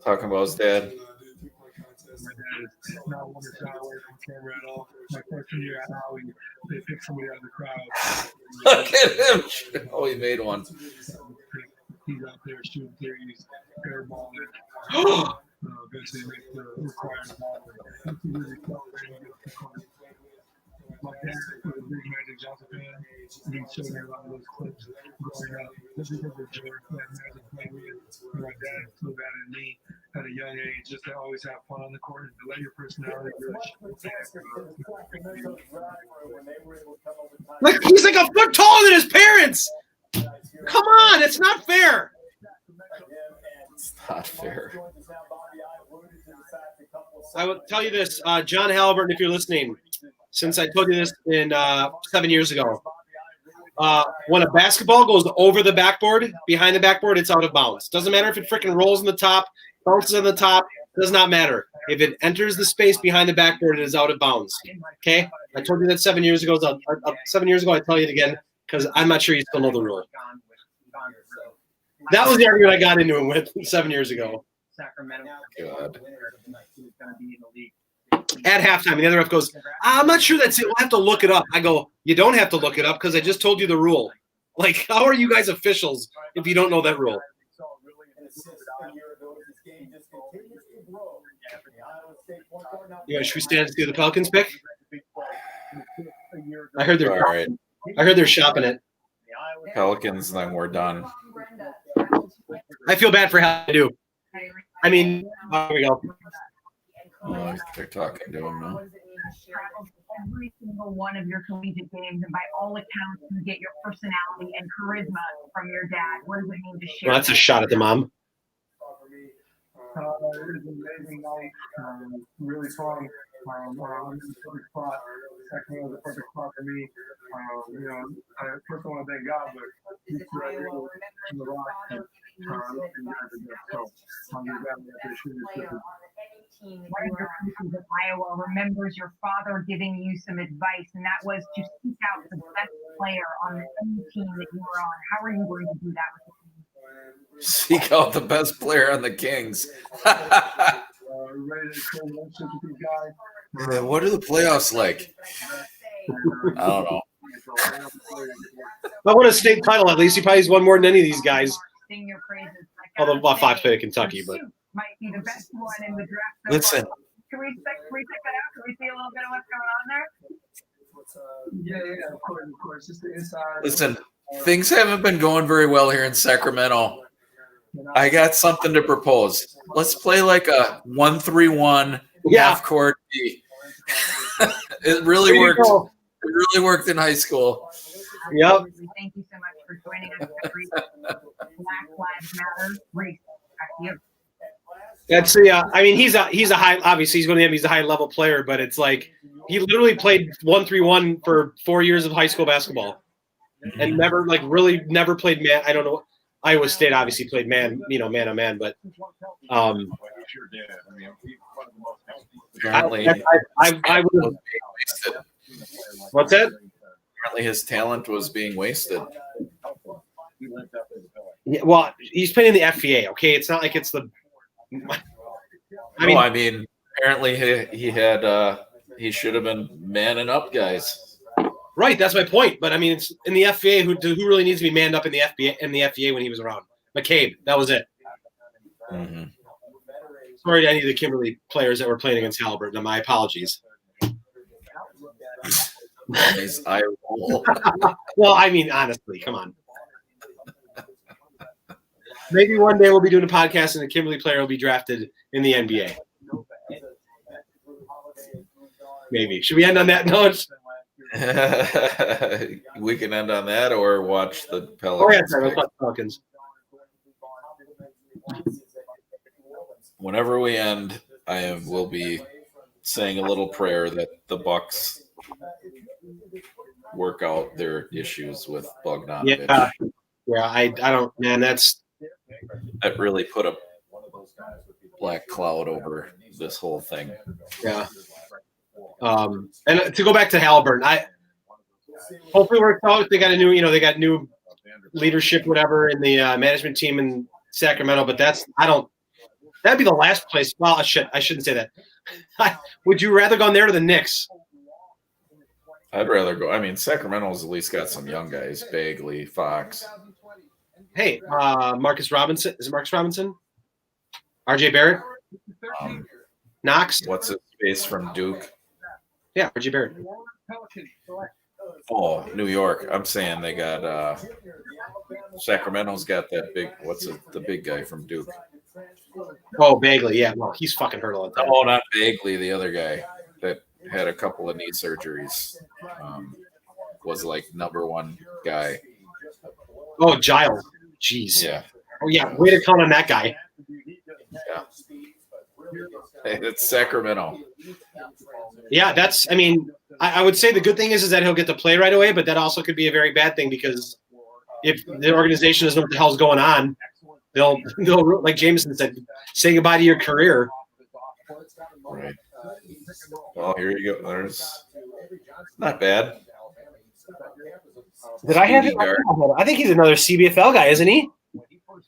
Talking about his dad. My dad is not one to shy away from the camera at all. My freshman year at Howie, they picked somebody out of the crowd. Look at him. Oh, he made one. He's out there shooting threes, airballing. Eventually makes the required ball. That's really celebrating. My dad was a big Magic Johnson fan. He showed me a lot of those clips growing up. This is because of Jordan that Magic played with. My dad flew that in me at a young age, just to always have fun on the court and to let your personality Like he's like a foot taller than his parents. Come on, it's not fair. It's not fair. I will tell you this, John Halliburton, if you're listening, since I told you this in 7 years ago, when a basketball goes over the backboard, behind the backboard, it's out of bounds. Doesn't matter if it freaking rolls on the top, bounces on the top, does not matter. If it enters the space behind the backboard, it is out of bounds. Okay? I told you that 7 years ago. 7 years ago, I tell you it again because I'm not sure you still know the rule. That was the argument I got into him with 7 years ago. God. At halftime, the other ref goes, I'm not sure that's it. We'll have to look it up. I go, you don't have to look it up because I just told you the rule. Like, how are you guys officials if you don't know that rule? Yeah, should we stand and see the Pelicans pick? I heard they're All right. shopping it. Pelicans, then we're done. I feel bad for how I do. I mean, here we go. Oh, they're talking to him now. Every single one of your collegiate games, and by all accounts, you get your personality and charisma from your dad. What does it mean to share? Well, that's a shot at the mom. It was an amazing night. Really fun. This is a perfect spot. Second was a perfect spot for me. I first want to thank God, but he's right here in the rock. One of your pieces of Iowa remembers your father giving you some advice, and that was to seek out the best player on the team that you were on. How are you going to do that with the team? Seek out the best player on the Kings. What are the playoffs like? I don't know. I won a state title. At least he probably won more than any of these guys. Sing your praises. Although Fox played at Kentucky, but might be the best one in the draft. Listen. Can we check that out? Can we see a little bit of what's going on there? Yeah, of course. Just the inside. Listen, things haven't been going very well here in Sacramento. I got something to propose. Let's play like a 1-3-1 half court D. It really worked. It really worked in high school. Yep. Thank you so much for joining us. Black Lives Matter. Race. Back to you. That's I mean, he's a high. Obviously, he's a high level player, but it's like he literally played 1-3-1 for 4 years of high school basketball, and never played man. I don't know. Iowa State obviously played man on man, but apparently, I would. What's that? Apparently, his talent was being wasted. Yeah, well, he's playing in the FVA. Okay, it's not like it's the. I mean, apparently he should have been manning up guys. Right, that's my point. But I mean, it's in the FVA. Who really needs to be manned up in the FVA when he was around? McCabe. That was it. Mm-hmm. Sorry to any of the Kimberly players that were playing against Halliburton. My apologies. His eye roll. Well, I mean, honestly, come on. Maybe one day we'll be doing a podcast and a Kimberly player will be drafted in the NBA. Maybe. Should we end on that note? We can end on that or watch the Pelicans. Oh, yeah, sorry, let's talk Pelicans. Whenever we end, will be saying a little prayer that the Bucks work out their issues with Bogdanovich. Yeah, I don't, man, that really put a black cloud over this whole thing. Yeah. And to go back to Halliburton, hopefully works out. They got new leadership, whatever, in the management team in Sacramento. But that'd be the last place. Well, I shouldn't say that. Would you rather go there to the Knicks? I'd rather go. I mean, Sacramento's at least got some young guys: Bagley, Fox. Hey, Marcus Robinson. Is it Marcus Robinson? RJ Barrett? Knox? What's his face from Duke? Yeah, RJ Barrett. Oh, New York. I'm saying they got Sacramento's got that big. The big guy from Duke? Oh, Bagley. Yeah, well, he's fucking hurt all the time. Oh, not Bagley. The other guy that had a couple of knee surgeries was like number one guy. Oh, Giles. Jeez. Yeah. Oh, yeah. Way to count on that guy. Yeah. It's Sacramento. Yeah, I would say the good thing is that he'll get to play right away, but that also could be a very bad thing because if the organization doesn't know what the hell's going on, they'll like Jameson said, say goodbye to your career. Right. Well, here you go. There's not bad. Did I have him? I think he's another CBFL guy, isn't he?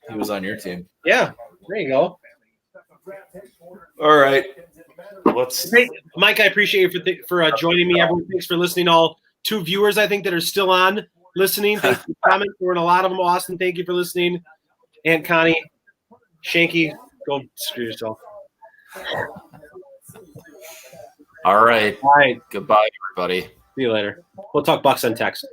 He was on your team. Yeah. There you go. All right. Hey, Mike, I appreciate you for joining me. Everyone, thanks for listening. All 2 viewers, I think, that are still on listening. Thanks for commenting. We're in a lot of them. Austin, thank you for listening. Aunt Connie, Shanky, go screw yourself. All right. All right. Goodbye, everybody. See you later. We'll talk Bucks on text.